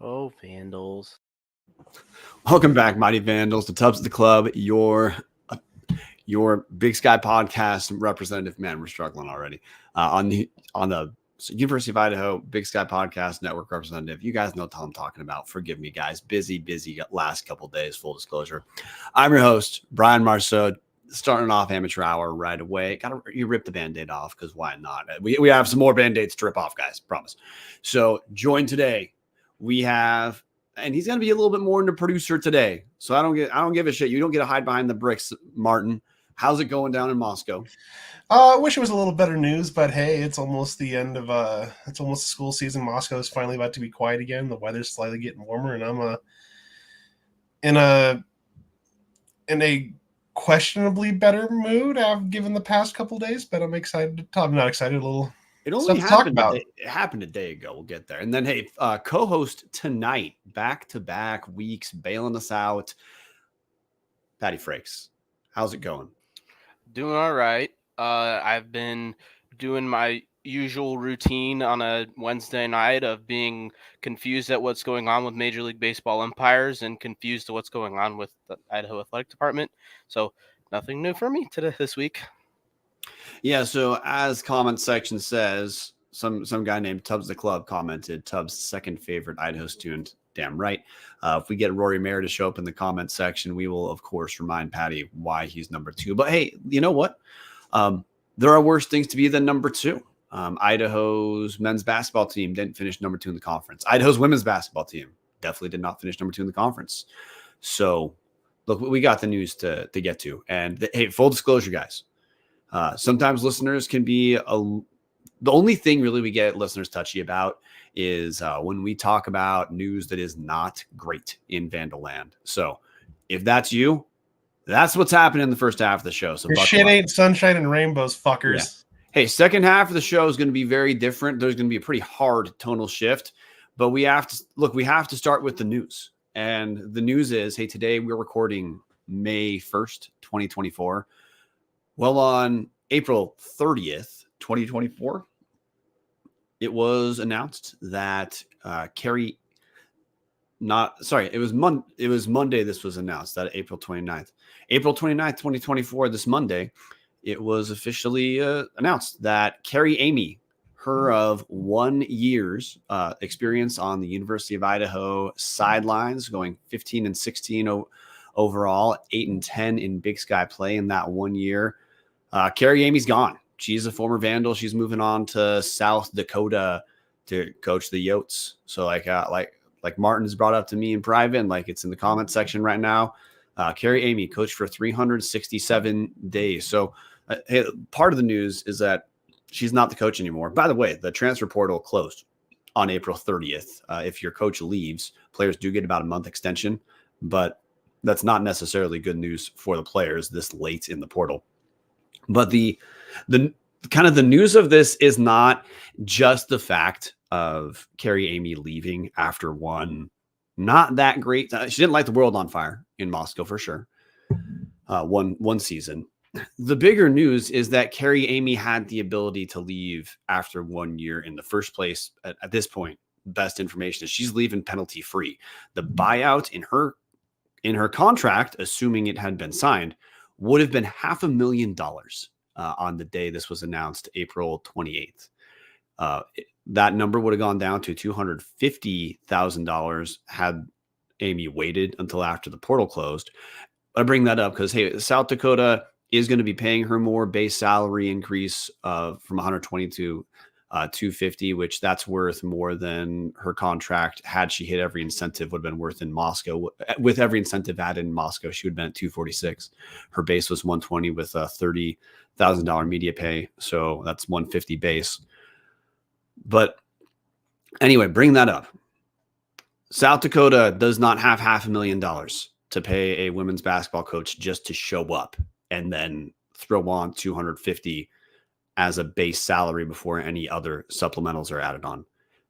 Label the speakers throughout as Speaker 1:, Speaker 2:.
Speaker 1: Oh, Vandals.
Speaker 2: Welcome back, Mighty Vandals, to Tubs of the Club, your Big Sky podcast representative. Man, we're struggling already. On the University of Idaho Big Sky Podcast Network representative. You guys know what I'm talking about. Forgive me, guys. Busy last couple days, full disclosure. I'm your host, Bryan Marceau, starting off amateur hour right away. You rip the Band-Aid off, because why not? We have some more Band-Aids to rip off, guys. Promise. So join today. We have... And he's going to be a little bit more into producer today. So I don't give a shit. You don't get to hide behind the bricks, Martin. How's it going down in Moscow?
Speaker 3: I wish it was a little better news, but hey, it's almost the end of it's almost the school season. Moscow is finally about to be quiet again. The weather's slightly getting warmer, and I'm in a questionably better mood given the past couple days, but I'm excited to talk. I'm not excited, a little.
Speaker 2: It only happened it happened a day ago. We'll get there. And then, hey, co-host tonight, back-to-back weeks, bailing us out, Patty Frakes. How's it going?
Speaker 1: Doing all right. I've been doing my usual routine on a Wednesday night of being confused at what's going on with Major League Baseball umpires and confused at what's going on with the Idaho Athletic Department. So nothing new for me this week.
Speaker 2: Yeah, so as comment section says, some guy named Tubbs the Club commented, Tubbs' second favorite Idaho student. Damn right. If we get Rory Mayer to show up in the comment section, we will, of course, remind Patty why he's number 2. But hey, you know what? There are worse things to be than number 2. Idaho's men's basketball team didn't finish number 2 in the conference. Idaho's women's basketball team definitely did not finish number 2 in the conference. So, look, we got the news to get to. And, hey, full disclosure, guys. Sometimes listeners can be the only thing really we get listeners touchy about is when we talk about news that is not great in Vandalland. So if that's you, that's what's happening in the first half of the show. So
Speaker 3: this shit ain't sunshine and rainbows, fuckers.
Speaker 2: Yeah. Hey, second half of the show is going to be very different. There's going to be a pretty hard tonal shift, but we have to start with the news. And the news is, hey, today we're recording May 1st, 2024. Well, on April 30th, 2024, it was announced that it was Monday this was announced, that April 29th. April 29th, 2024, this Monday, it was officially announced that Carrie Amy, her of 1 year's experience on the University of Idaho sidelines, going 15-16 overall, 8-10 in Big Sky play in that 1 year. Carrie Amy's gone. She's a former Vandal. She's moving on to South Dakota to coach the Yotes. So like Martin's brought up to me in private, and like it's in the comment section right now. Carrie Amy coached for 367 days. So hey, part of the news is that she's not the coach anymore. By the way, the transfer portal closed on April 30th. If your coach leaves, players do get about a month extension, but that's not necessarily good news for the players this late in the portal. But the kind of the news of this is not just the fact of Carrie Amy leaving after one not that great. She didn't light the world on fire in Moscow for sure. One season. The bigger news is that Carrie Amy had the ability to leave after 1 year in the first place. At this point, best information is she's leaving penalty free. The buyout in her contract, assuming it had been signed, would have been $500,000 on the day this was announced, April 28th. That number would have gone down to $250,000 had Amy waited until after the portal closed. I bring that up because, hey, South Dakota is going to be paying her more base salary increase from 120 to 250, which that's worth more than her contract. Had she hit every incentive, would have been worth in Moscow. With every incentive added in Moscow, she would have been at 246. Her base was 120 with a $30,000 media pay. So that's 150 base. But anyway, bring that up. South Dakota does not have $500,000 to pay a women's basketball coach just to show up and then throw on 250 as a base salary before any other supplementals are added on.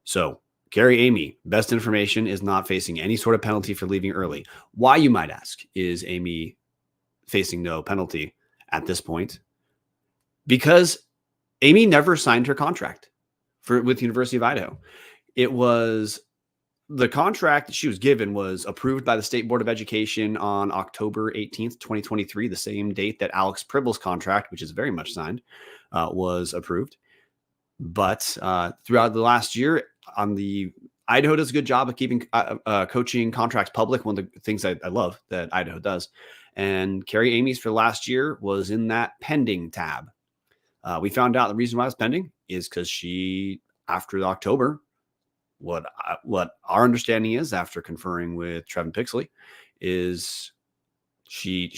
Speaker 2: So Carrie Amy, best information, is not facing any sort of penalty for leaving early. Why, you might ask, is Amy facing no penalty at this point? Because Amy never signed her contract with the University of Idaho. It was the contract that she was given was approved by the State Board of Education on October 18th, 2023, the same date that Alex Pribble's contract, which is very much signed, was approved. But throughout the last year, Idaho does a good job of keeping coaching contracts public. One of the things I love that Idaho does. And Carrie Amy's for last year was in that pending tab. We found out the reason why it was pending is because she, after October, what our understanding is, after conferring with Trevin Pixley, is she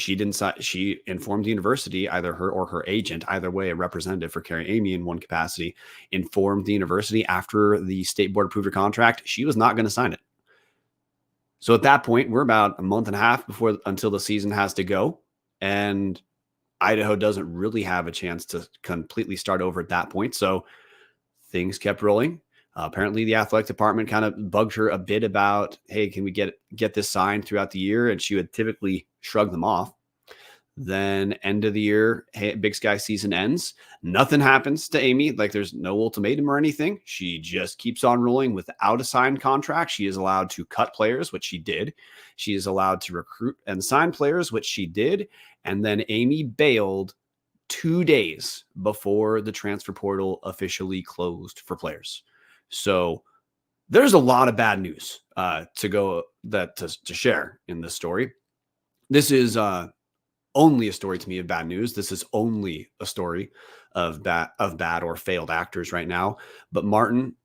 Speaker 2: informed the university, either her or her agent, either way, a representative for Carrie Amy in one capacity, informed the university after the State Board approved her contract, she was not going to sign it. So at that point, we're about a month and a half until the season has to go. And Idaho doesn't really have a chance to completely start over at that point. So things kept rolling. Apparently, the athletic department kind of bugged her a bit about, hey, can we get this signed throughout the year? And she would typically shrug them off. Then end of the year, hey, Big Sky season ends. Nothing happens to Amy. Like, there's no ultimatum or anything. She just keeps on rolling without a signed contract. She is allowed to cut players, which she did. She is allowed to recruit and sign players, which she did. And then Amy bailed 2 days before the transfer portal officially closed for players. So there's a lot of bad news to share in this story. This is only a story to me of bad news. This is only a story of bad or failed actors right now. But Marten,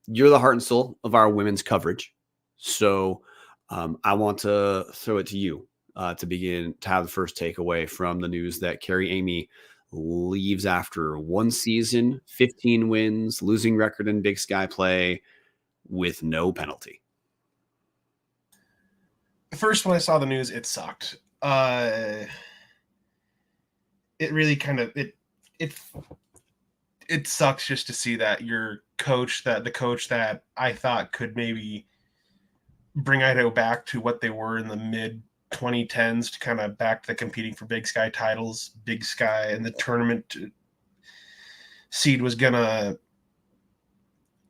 Speaker 2: you're the heart and soul of our women's coverage. So I want to throw it to you to begin to have the first takeaway from the news that Carrie Amy leaves after one season, 15 wins, losing record in Big Sky play with no penalty.
Speaker 3: First, when I saw the news, it sucked. It really kind of it sucks just to see that the coach that I thought could maybe bring Idaho back to what they were in the mid 2010s to kind of back to competing for Big Sky titles. Big Sky and the tournament seed was gonna.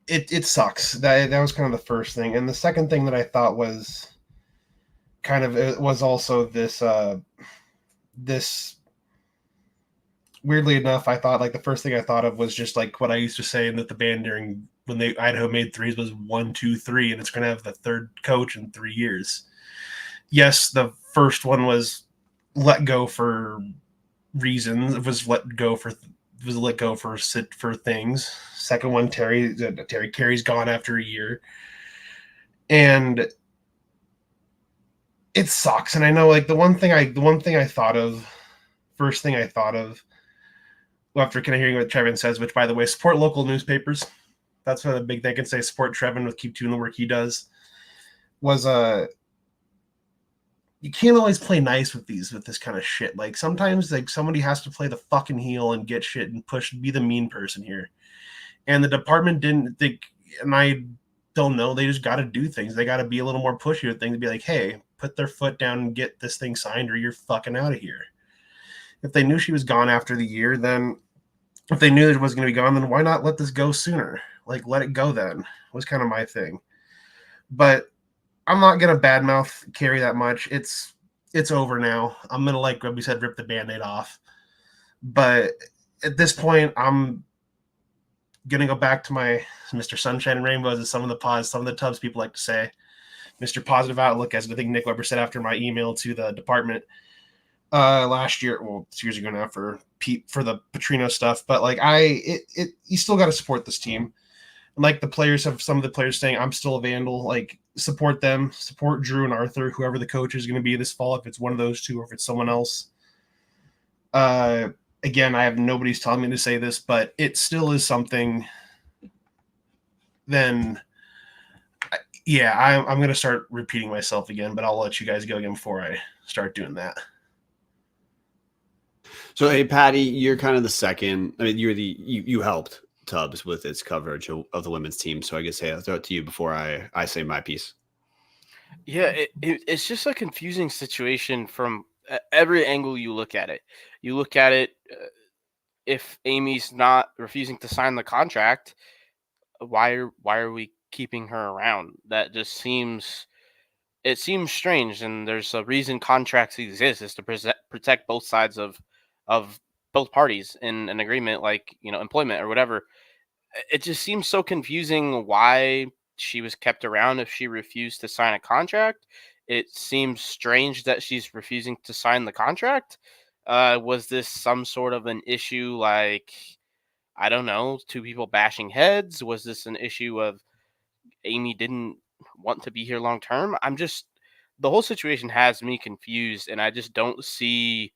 Speaker 3: It sucks. That was kind of the first thing, and the second thing that I thought was kind of, it was also this weirdly enough, I thought, like, the first thing I thought of was just like what I used to say in that the band during when Idaho made threes was 1, 2, 3, and it's going to have the third coach in 3 years. Yes, the first one was let go for reasons. It was let go for things. Second one, Terry Carey's gone after a year, and it sucks. And I know, like, the one thing I thought of, first thing I thought of, after kind of hearing what Trevin says, which, by the way, support local newspapers. That's one of the big thing I can say. Support Trevin with keep doing the work he does. Was you can't always play nice with this kind of shit. Like, sometimes, like, somebody has to play the fucking heel and get shit and be the mean person here. And the department didn't think, and I don't know, they just got to do things. They got to be a little more pushy with things, to be like, hey, put their foot down and get this thing signed, or you're fucking out of here. If they knew she was gone after the year, then if they knew it was going to be gone, then why not let this go sooner? Like, let it go then, was kind of my thing. But I'm not going to badmouth Carrie that much. It's over now. I'm going to, like we said, rip the Band-Aid off. But at this point, I'm going to go back to my Mr. Sunshine and Rainbows, as some of the Tubs people like to say. Mr. Positive Outlook, as I think Nick Weber said after my email to the department last year, well, 2 years ago now, for the Petrino stuff. But like, you still got to support this team. And like some of the players saying, I'm still a Vandal. Like, support them, support Drew and Arthur, whoever the coach is going to be this fall, if it's one of those two or if it's someone else. Again, I have nobody's telling me to say this, but it still is something. Then, yeah, I'm going to start repeating myself again, but I'll let you guys go again before I start doing that.
Speaker 2: So, hey, Patty, you're kind of the second. I mean, you helped Tubbs with its coverage of the women's team. So I guess, hey, I'll throw it to you before I say my piece.
Speaker 1: Yeah, it's just a confusing situation from every angle you look at it. You look at it, if Amy's not refusing to sign the contract, why are we keeping her around. That just seems strange, and there's a reason contracts exist, is to protect both sides of both parties in an agreement, like, employment or whatever. It just seems so confusing why she was kept around if she refused to sign a contract. It seems strange that she's refusing to sign the contract. Was this some sort of an issue, like, I don't know, two people bashing heads? Was this an issue of Eighmey didn't want to be here long term? The whole situation has me confused, and I just don't see.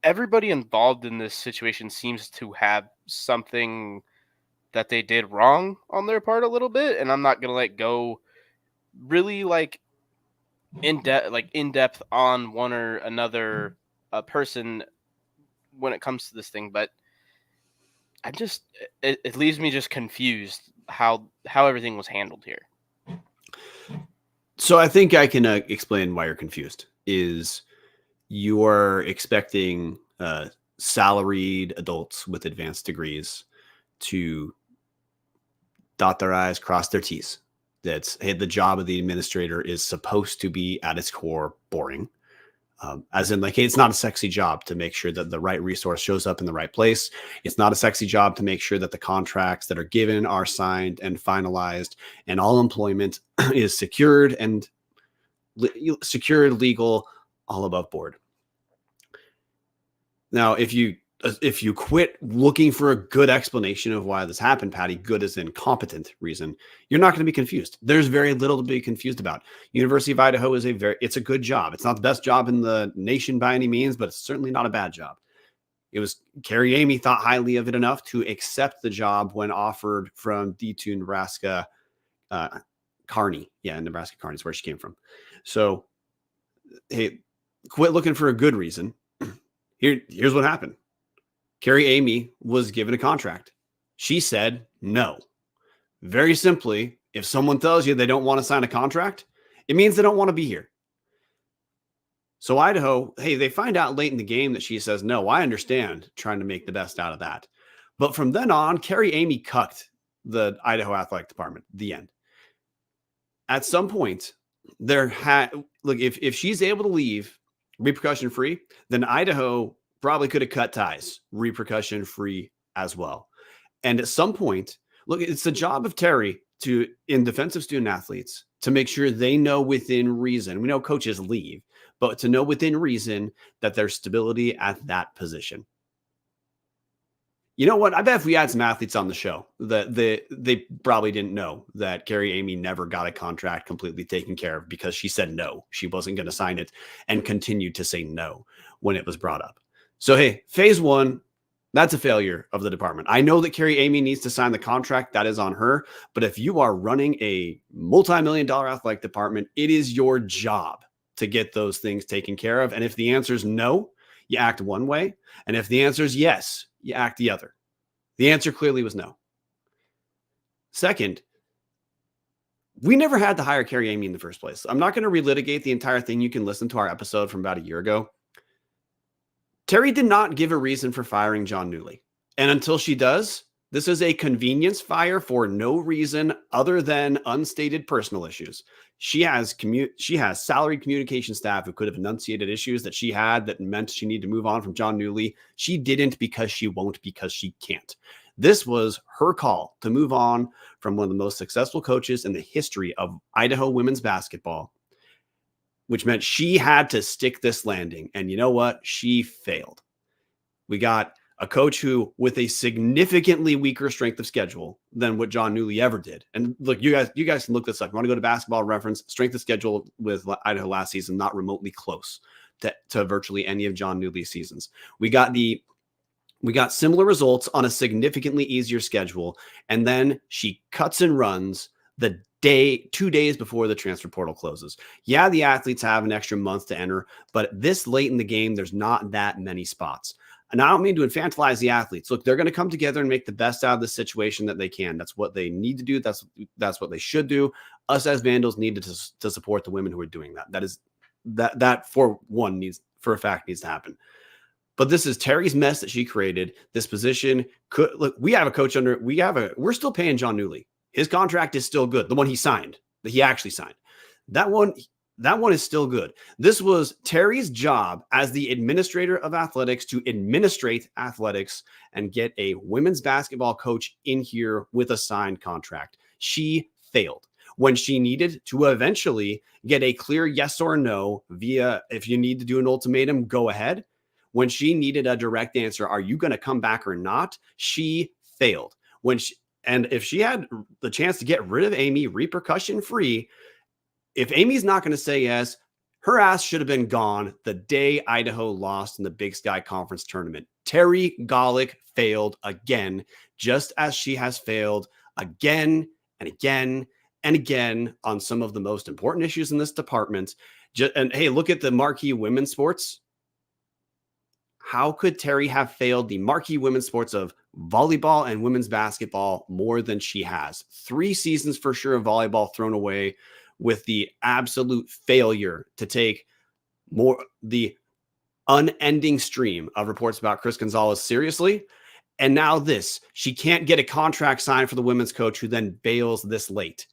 Speaker 1: Everybody involved in this situation seems to have something that they did wrong on their part a little bit, and I'm not gonna go really in depth on one or another person when it comes to this thing, but it leaves me just confused how everything was handled here.
Speaker 2: So I think I can explain why you're confused. Is you're expecting salaried adults with advanced degrees to dot their I's, cross their T's. That's, hey, the job of the administrator is supposed to be at its core boring. As in, hey, it's not a sexy job to make sure that the right resource shows up in the right place. It's not a sexy job to make sure that the contracts that are given are signed and finalized, and all employment is secured, legal, all above board. Now, if you quit looking for a good explanation of why this happened, Patty, good as in competent reason, you're not going to be confused. There's very little to be confused about. University of Idaho is it's a good job. It's not the best job in the nation by any means, but it's certainly not a bad job. It was Carrie Amy thought highly of it enough to accept the job when offered from D2 Nebraska, Kearney. Yeah, Nebraska Kearney is where she came from. So, hey, quit looking for a good reason. Here's what happened. Carrie Amy was given a contract. She said no. Very simply, if someone tells you they don't want to sign a contract, it means they don't want to be here. So Idaho, hey, they find out late in the game that she says no. I understand trying to make the best out of that. But from then on, Carrie Amy cucked the Idaho Athletic Department. The end. At some point, if she's able to leave repercussion free, then Idaho probably could have cut ties repercussion free as well. And at some point, look, it's the job of Terry in defense of student athletes to make sure they know within reason. We know coaches leave, but to know within reason that there's stability at that position. You know what? I bet if we had some athletes on the show, that they probably didn't know that Carrie Amy never got a contract completely taken care of because she said no. She wasn't going to sign it and continued to say no when it was brought up. So, hey, phase one, that's a failure of the department. I know that Carrie Amy needs to sign the contract. That is on her. But if you are running a multi-million-dollar athletic department, it is your job to get those things taken care of. And if the answer is no, you act one way. And if the answer is yes, you act the other. The answer clearly was no. Second, we never had to hire Carrie Amy in the first place. I'm not going to relitigate the entire thing. You can listen to our episode from about a year ago. Terry did not give a reason for firing John Newley. And until she does, this is a convenience fire for no reason other than unstated personal issues. She has salaried communication staff who could have enunciated issues that she had that meant she needed to move on from John Newley. She didn't because she won't, because she can't. This was her call to move on from one of the most successful coaches in the history of Idaho women's basketball, which meant she had to stick this landing. And you know what? She failed. We got a coach who, with a significantly weaker strength of schedule than what John Newley ever did. And look, you guys can look this up. You want to go to Basketball Reference, strength of schedule with Idaho last season, not remotely close to virtually any of John Newley's seasons. We got similar results on a significantly easier schedule. And then she cuts and runs 2 days before the transfer portal closes. Yeah, the athletes have an extra month to enter, but this late in the game, there's not that many spots. And I don't mean to infantilize the athletes. Look, they're going to come together and make the best out of the situation that they can. That's what they need to do. That's what they should do. Us as Vandals need to support the women who are doing that. That for a fact needs to happen. But this is Terry's mess that she created. This position we're still paying John Newley. His contract is still good. The one he signed, that he actually signed. That one is still good. This was Terry's job as the administrator of athletics to administrate athletics and get a women's basketball coach in here with a signed contract. She failed when she needed to eventually get a clear yes or no via, if you need to do an ultimatum, go ahead. When she needed a direct answer, are you going to come back or not? She failed. And if she had the chance to get rid of Eighmey repercussion free, if Amy's not going to say yes, her ass should have been gone the day Idaho lost in the Big Sky Conference tournament. Terry Golick failed again, just as she has failed again and again and again on some of the most important issues in this department. And hey, look at the marquee women's sports. How could Terry have failed the marquee women's sports of volleyball and women's basketball more than she has? 3 seasons for sure of volleyball thrown away, with the absolute failure to take the unending stream of reports about Chris Gonzalez seriously. And now this, she can't get a contract signed for the women's coach who then bails this late.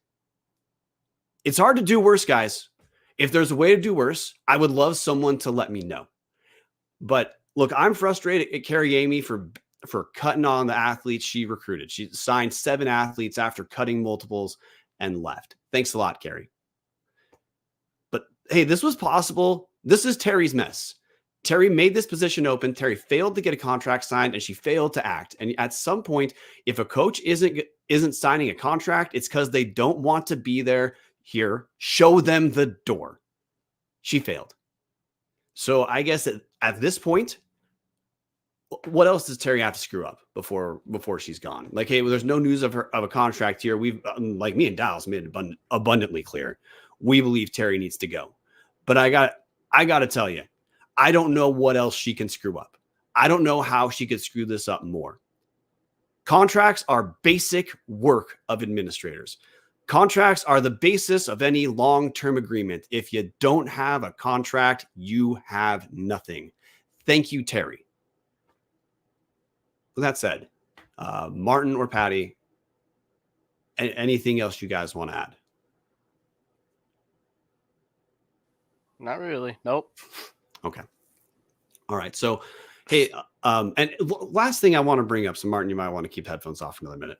Speaker 2: It's hard to do worse, guys. If there's a way to do worse, I would love someone to let me know. But look, I'm frustrated at Carrie Amy for cutting on the athletes she recruited. She signed 7 athletes after cutting multiples and left. Thanks a lot, Carrie. But hey, this was possible. This is Terry's mess. Terry made this position open. Terry failed to get a contract signed, and she failed to act. And at some point, if a coach isn't signing a contract, it's because they don't want to be there. Here, show them the door. She failed. So I guess at this point, what else does Terry have to screw up before she's gone? Like, hey, well, there's no news of a contract here. We've, like me and Dallas made it abundantly clear. We believe Terry needs to go. But I got to tell you, I don't know what else she can screw up. I don't know how she could screw this up more. Contracts are basic work of administrators. Contracts are the basis of any long-term agreement. If you don't have a contract, you have nothing. Thank you, Terry. With that said, Martin or Patty, anything else you guys want to add?
Speaker 1: Not really. Nope.
Speaker 2: Okay. All right. So, hey, and last thing I want to bring up, so Martin, you might want to keep headphones off for another minute.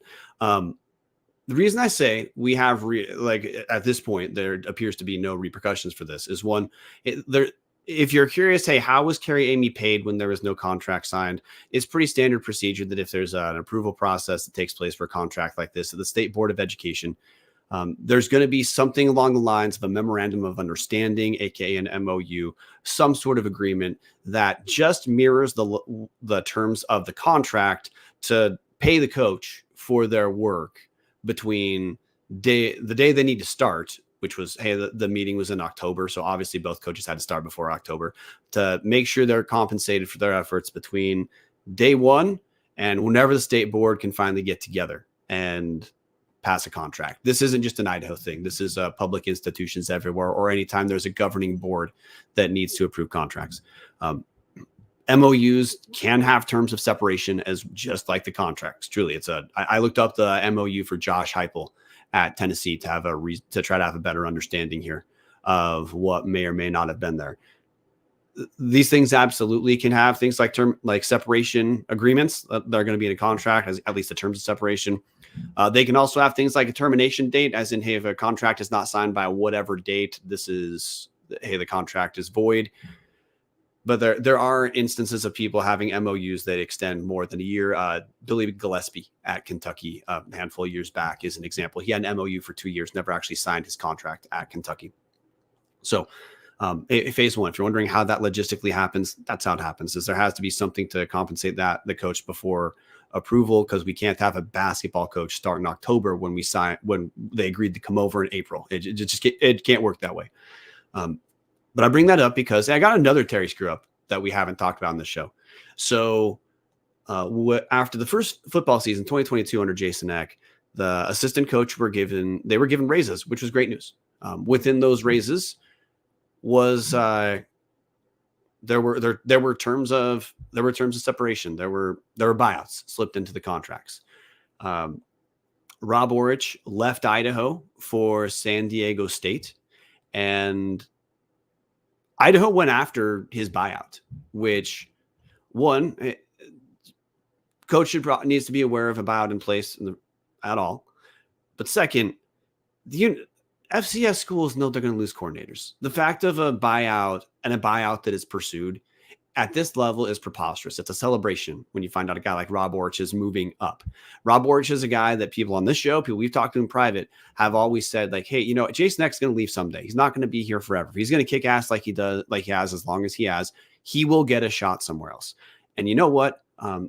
Speaker 2: The reason I say we have at this point, there appears to be no repercussions for this is one, if you're curious, hey, how was Carrie Amy paid when there was no contract signed? It's pretty standard procedure that if there's an approval process that takes place for a contract like this at the State Board of Education, there's going to be something along the lines of a memorandum of understanding, aka an MOU, some sort of agreement that just mirrors the terms of the contract to pay the coach for their work between the day they need to start, which was, hey, the meeting was in October. So obviously both coaches had to start before October, to make sure they're compensated for their efforts between day one and whenever the state board can finally get together and pass a contract. This isn't just an Idaho thing. This is public institutions everywhere, or anytime there's a governing board that needs to approve contracts. MOUs can have terms of separation as just like the contracts. Truly, I looked up the MOU for Josh Heupel at Tennessee to have to try to have a better understanding here of what may or may not have been there. These things absolutely can have things like separation agreements that are going to be in a contract, as at least the terms of separation. They can also have things like a termination date, as in, hey, if a contract is not signed by whatever date, the contract is void. But there are instances of people having MOUs that extend more than a year. Billy Gillespie at Kentucky a handful of years back is an example. He had an MOU for 2 years, never actually signed his contract at Kentucky. So phase one, if you're wondering how that logistically happens, that's how it happens, is there has to be something to compensate the coach before approval, because we can't have a basketball coach start in October when they agreed to come over in April. It can't work that way. But I bring that up because I got another Terry screw up that we haven't talked about on this show. So after the first football season, 2022 under Jason Eck, the assistant coach were given raises, which was great news. Within those raises was there were terms of separation. There were buyouts slipped into the contracts. Rob Orich left Idaho for San Diego State, and Idaho went after his buyout, which one, coach needs to be aware of a buyout in place at all. But second, the FCS schools know they're going to lose coordinators. The fact of a buyout and a buyout that is pursued at this level is preposterous. It's a celebration when you find out a guy like Rob Orich is moving up. Rob Orich is a guy that people on this show, people we've talked to in private, have always said, like, hey, Jason Eck's going to leave someday. He's not going to be here forever. If he's going to kick ass like he does, like he has, as long as he has, he will get a shot somewhere else. And you know what?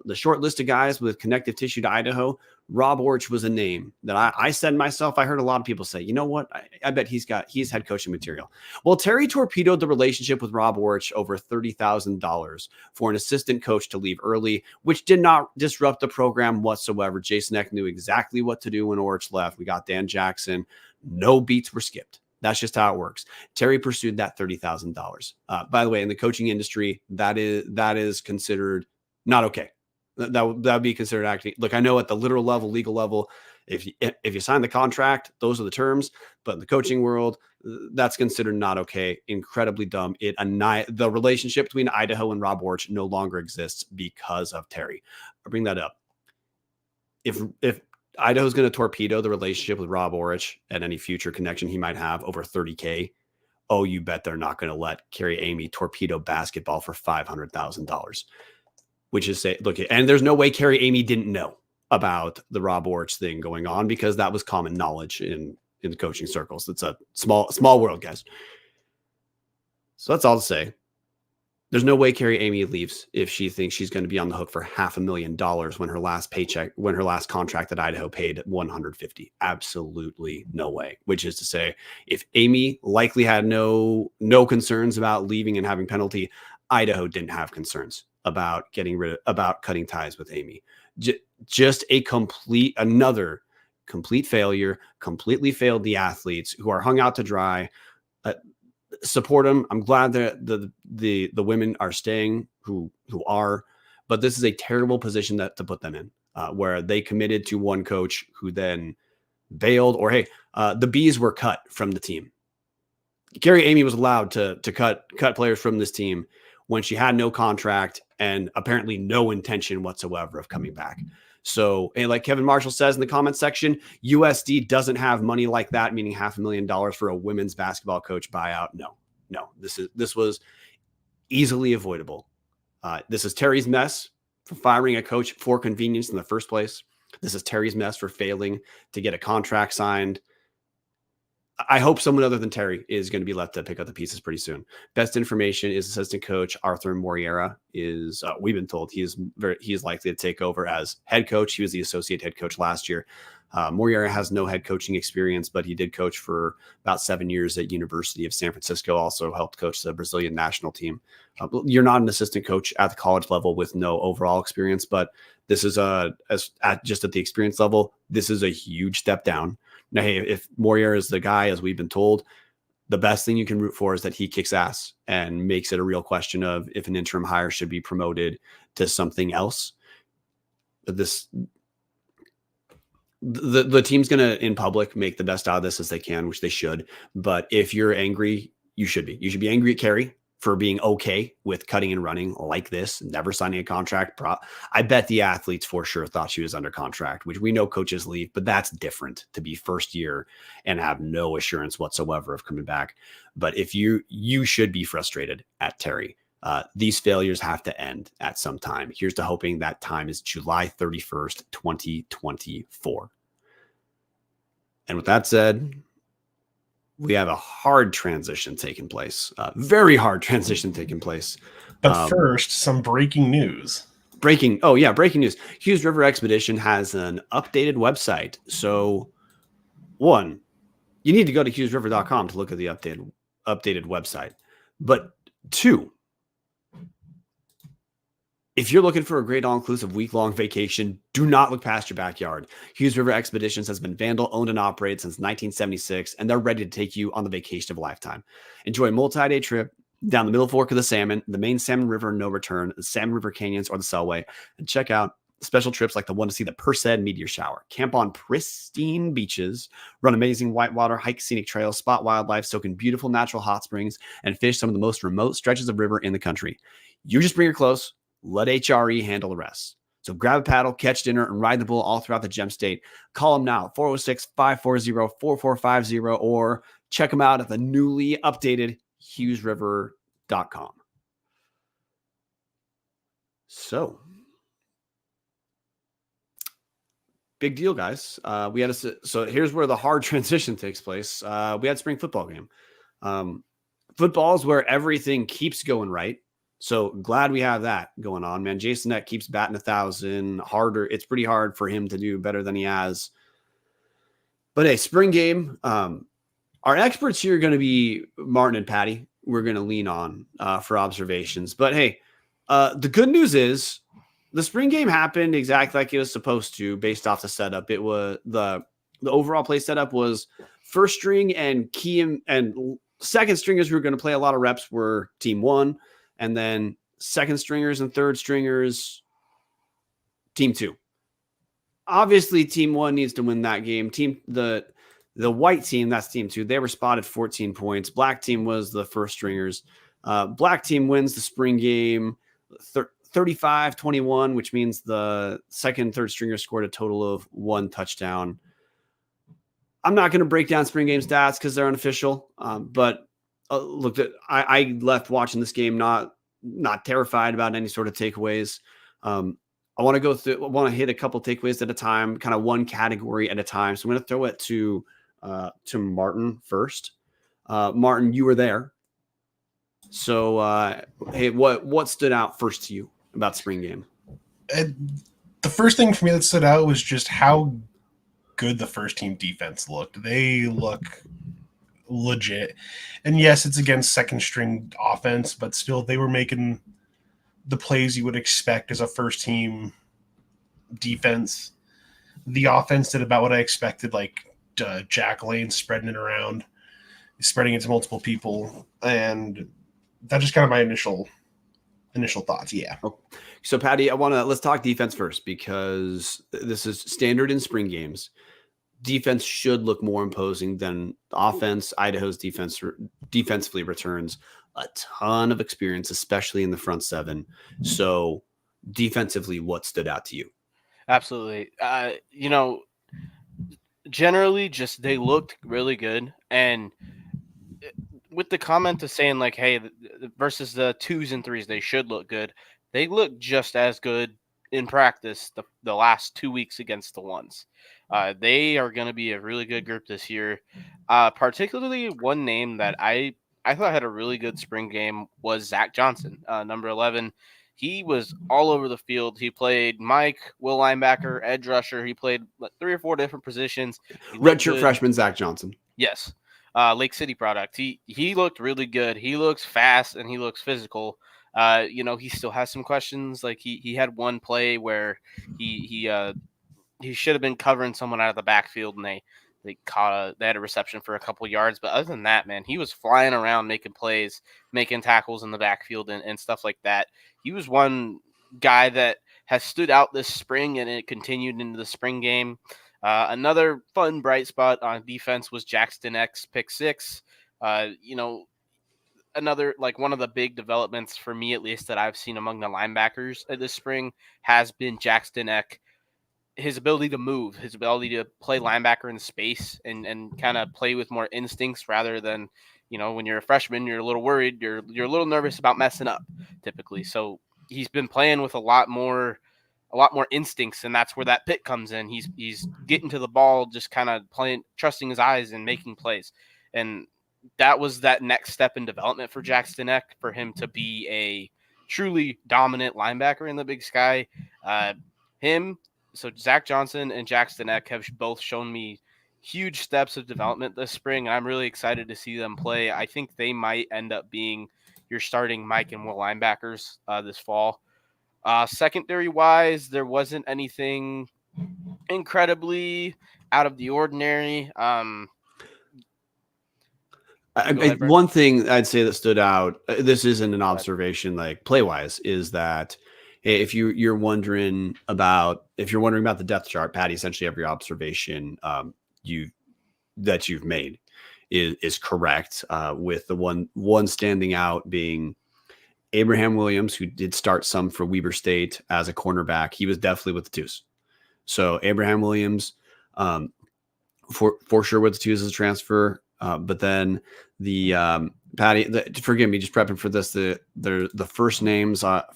Speaker 2: The short list of guys with connective tissue to Idaho, Rob Orich was a name that I said myself. I heard a lot of people say, you know what? I bet he's head coaching material. Well, Terry torpedoed the relationship with Rob Orich over $30,000 for an assistant coach to leave early, which did not disrupt the program whatsoever. Jason Eck knew exactly what to do when Orich left. We got Dan Jackson. No beats were skipped. That's just how it works. Terry pursued that $30,000. By the way, in the coaching industry, that is considered not okay. That would be considered acting. Look, I know at the literal level, legal level, if you sign the contract, those are the terms. But in the coaching world, that's considered not okay. Incredibly dumb. The relationship between Idaho and Rob Orich no longer exists because of Terry. I bring that up. If Idaho's going to torpedo the relationship with Rob Orich and any future connection he might have over $30K, oh, you bet they're not going to let Carrie Amy torpedo basketball for $500,000. Which is say, look, and there's no way Carrie Amy didn't know about the Rob Orich thing going on, because that was common knowledge in the coaching circles. It's a small world, guys. So that's all to say. There's no way Carrie Amy leaves if she thinks she's going to be on the hook for $500,000 when her last contract at Idaho paid $150,000. Absolutely no way. Which is to say, if Amy likely had no concerns about leaving and having penalty, Idaho didn't have concerns about cutting ties with Amy. Just another complete failure, completely failed the athletes who are hung out to dry. Support them. I'm glad that the women are staying who are, but this is a terrible position to put them in, where they committed to one coach who then bailed, or hey, the Bees were cut from the team. Carrie Amy was allowed to cut players from this team when she had no contract and apparently no intention whatsoever of coming back. So, and like Kevin Marshall says in the comment section, USD doesn't have money like that, meaning $500,000 for a women's basketball coach buyout. No, this was easily avoidable. This is Terry's mess for firing a coach for convenience in the first place. This is Terry's mess for failing to get a contract signed. I hope someone other than Terry is going to be left to pick up the pieces pretty soon. Best information is assistant coach Arthur Moriera is, we've been told he is likely to take over as head coach. He was the associate head coach last year. Moriera has no head coaching experience, but he did coach for about 7 years at University of San Francisco. Also helped coach the Brazilian national team. You're not an assistant coach at the college level with no overall experience, but this is just at the experience level, this is a huge step down. Now, hey, if Moriera is the guy, as we've been told, the best thing you can root for is that he kicks ass and makes it a real question of if an interim hire should be promoted to something else. But the team's going to, in public, make the best out of this as they can, which they should. But if you're angry, you should be. You should be angry at Carrie for being okay with cutting and running like this, never signing a contract. I bet the athletes for sure thought she was under contract, which we know coaches leave, but that's different to be first year and have no assurance whatsoever of coming back. But if you should be frustrated at Terry. These failures have to end at some time. Here's to hoping that time is July 31st, 2024. And with that said, we have a hard transition taking place, very hard transition taking place.
Speaker 3: But first, some breaking news.
Speaker 2: Breaking news. Hughes River Expedition has an updated website. So, one, you need to go to hughesriver.com to look at the updated website. But two, if you're looking for a great all-inclusive week-long vacation, do not look past your backyard. Hughes River Expeditions has been Vandal owned and operated since 1976, and they're ready to take you on the vacation of a lifetime. Enjoy a multi-day trip down the Middle Fork of the Salmon, the main Salmon River, no return, the Salmon River Canyons, or the Selway, and check out special trips like the one to see the Perseid meteor shower, camp on pristine beaches, run amazing whitewater, hike scenic trails, spot wildlife, soak in beautiful natural hot springs, and fish some of the most remote stretches of river in the country. You just bring her close, let HRE handle the rest. So grab a paddle, catch dinner, and ride the bull all throughout the Gem State. Call them now, 406-540-4450, or check them out at the newly updated HughesRiver.com. So, big deal, guys. So here's where the hard transition takes place. We had spring football game. Football is where everything keeps going right. So glad we have that going on, man. Jason Eck keeps batting 1,000 harder. It's pretty hard for him to do better than he has. But hey, spring game. Our experts here are going to be Martin and Patty. We're going to lean on for observations. But hey, the good news is the spring game happened exactly like it was supposed to based off the setup. It was the overall play setup was first string and key and second stringers who were going to play a lot of reps were team 1. And then second stringers and third stringers, team 2. Obviously, team 1 needs to win that game. The white team, that's team 2. They were spotted 14 points. Black team was the first stringers. Black team wins the spring game 35-21, which means the second and third stringer scored a total of 1 touchdown. I'm not going to break down spring game stats because they're unofficial, but look, I left watching this game not terrified about any sort of takeaways. I want to go through. I want to hit a couple takeaways at a time, kind of one category at a time. So I'm going to throw it to Martin first. Martin, you were there. So hey, what stood out first to you about spring game?
Speaker 3: The first thing for me that stood out was just how good the first team defense looked. They look legit. And yes, it's against second string offense, but still they were making the plays you would expect as a first team defense. The offense did about what I expected, like Jack Lane spreading it around, spreading it to multiple people. And that's just kind of my initial thoughts. Yeah.
Speaker 2: So Patty, let's talk defense first, because this is standard in spring games. Defense should look more imposing than offense. Idaho's defensively returns a ton of experience, especially in the front 7. So defensively, what stood out to you?
Speaker 1: Absolutely. Generally just they looked really good. And with the comment of saying like, hey, versus the 2s and 3s, they should look good. They look just as good in practice the last 2 weeks against the 1s. They are going to be a really good group this year. Particularly one name that I thought had a really good spring game was Zach Johnson, number 11. He was all over the field. He played Mike, will linebacker, edge rusher. He played 3 or 4 different positions.
Speaker 2: Redshirt freshman Zach Johnson.
Speaker 1: Yes. Lake City product. He looked really good. He looks fast and he looks physical. He still has some questions. Like he had one play where he should have been covering someone out of the backfield and they had a reception for a couple yards. But other than that, man, he was flying around making plays, making tackles in the backfield and stuff like that. He was one guy that has stood out this spring, and it continued into the spring game. Another fun bright spot on defense was Jackson Eck's pick 6. Another, like, one of the big developments for me, at least, that I've seen among the linebackers this spring has been Jackson Eck. His ability to move, his ability to play linebacker in space and kind of play with more instincts rather than, when you're a freshman, you're a little worried, you're a little nervous about messing up typically. So he's been playing with a lot more instincts, and that's where that pick comes in. He's getting to the ball, just kind of playing, trusting his eyes and making plays. And that was that next step in development for Jackson Eck, for him to be a truly dominant linebacker in the Big Sky. So Zach Johnson and Jackson Eck have both shown me huge steps of development this spring. I'm really excited to see them play. I think they might end up being your starting Mike and Will linebackers this fall. Secondary-wise, there wasn't anything incredibly out of the ordinary.
Speaker 2: One thing I'd say that stood out, this isn't an observation like play-wise, is that If you're wondering about the depth chart, Patty, essentially every observation you've made is correct. With the one standing out being Abraham Williams, who did start some for Weber State as a cornerback. He was definitely with the twos. So Abraham Williams, for sure with the twos as a transfer. But then the Patty, forgive me, just prepping for this. The first names are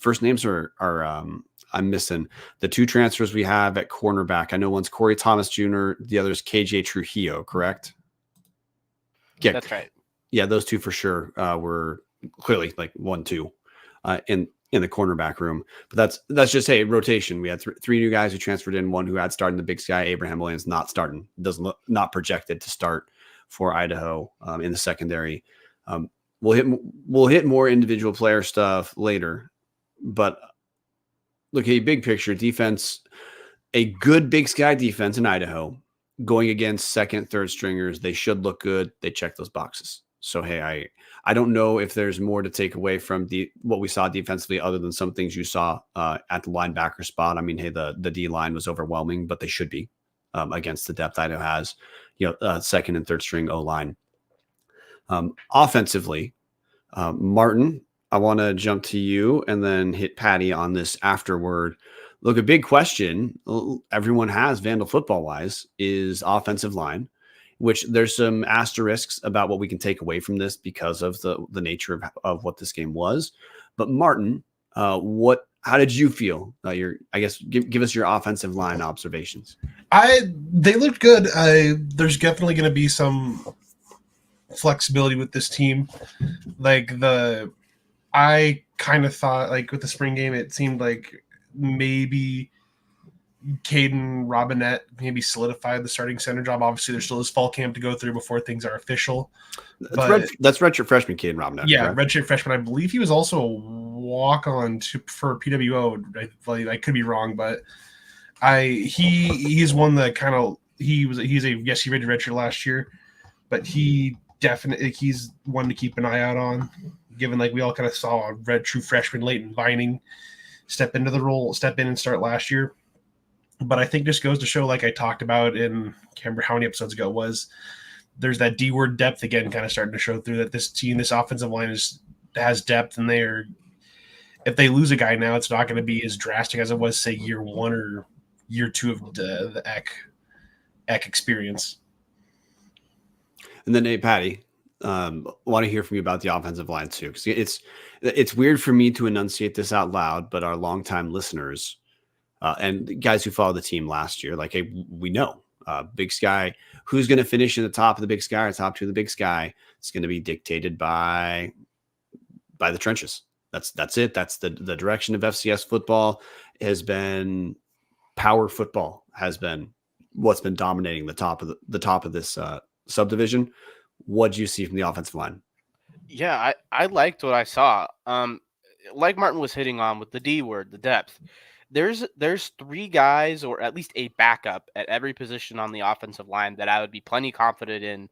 Speaker 2: I'm missing the two transfers we have at cornerback. I know one's Corey Thomas Jr., the other is KJ Trujillo, correct?
Speaker 1: Yeah, that's right.
Speaker 2: Yeah, those two for sure were clearly like 1-2 in the cornerback room. But that's just rotation. We had three new guys who transferred in, one who had started in the Big Sky. Abraham Williams not projected to start for Idaho in the secondary. We'll hit more individual player stuff later, but look, a big picture defense, a good Big Sky defense in Idaho going against second, third stringers. They should look good. They check those boxes. So, hey, I don't know if there's more to take away from what we saw defensively other than some things you saw at the linebacker spot. I mean, hey, the D line was overwhelming, but they should be against the depth Idaho has, second and third string O-line. Offensively, Marten, I want to jump to you and then hit Patty on this afterward. Look, a big question everyone has Vandal football-wise is offensive line, which there's some asterisks about what we can take away from this because of the nature of what this game was. But Marten, how did you feel? Give us your offensive line observations.
Speaker 3: They looked good. There's definitely going to be some flexibility with this team. I kind of thought with the spring game, it seemed like maybe Caden Robinette maybe solidified the starting center job. Obviously, there still is fall camp to go through before things are official.
Speaker 2: That's redshirt freshman Caden Robinette.
Speaker 3: Yeah, redshirt freshman. I believe he was also a walk-on for PWO. I could be wrong, but he's one that kind of he rated redshirt last year, but he's one to keep an eye out on. Given we all kind of saw a true freshman Leighton Vining step in and start last year. But I think this goes to show, like I talked about in, I can't remember how many episodes ago it was, there's that D-word depth again kind of starting to show through, that this team, this offensive line has depth, and if they lose a guy now, it's not going to be as drastic as it was, say, year one or year two of the Eck experience.
Speaker 2: And then, hey, Patty, want to hear from you about the offensive line too, because it's weird for me to enunciate this out loud, but our longtime listeners and guys who followed the team last year, we know Big Sky, who's going to finish in the top of the Big Sky or top two of the Big Sky, it's going to be dictated by the trenches. That's it. That's the direction of FCS football. Has been power football, has been what's been dominating the top of this subdivision. What do you see from the offensive line?
Speaker 1: Yeah, I liked what I saw. Like Marten was hitting on with the D word, the depth. There's three guys, or at least a backup at every position on the offensive line that I would be plenty confident in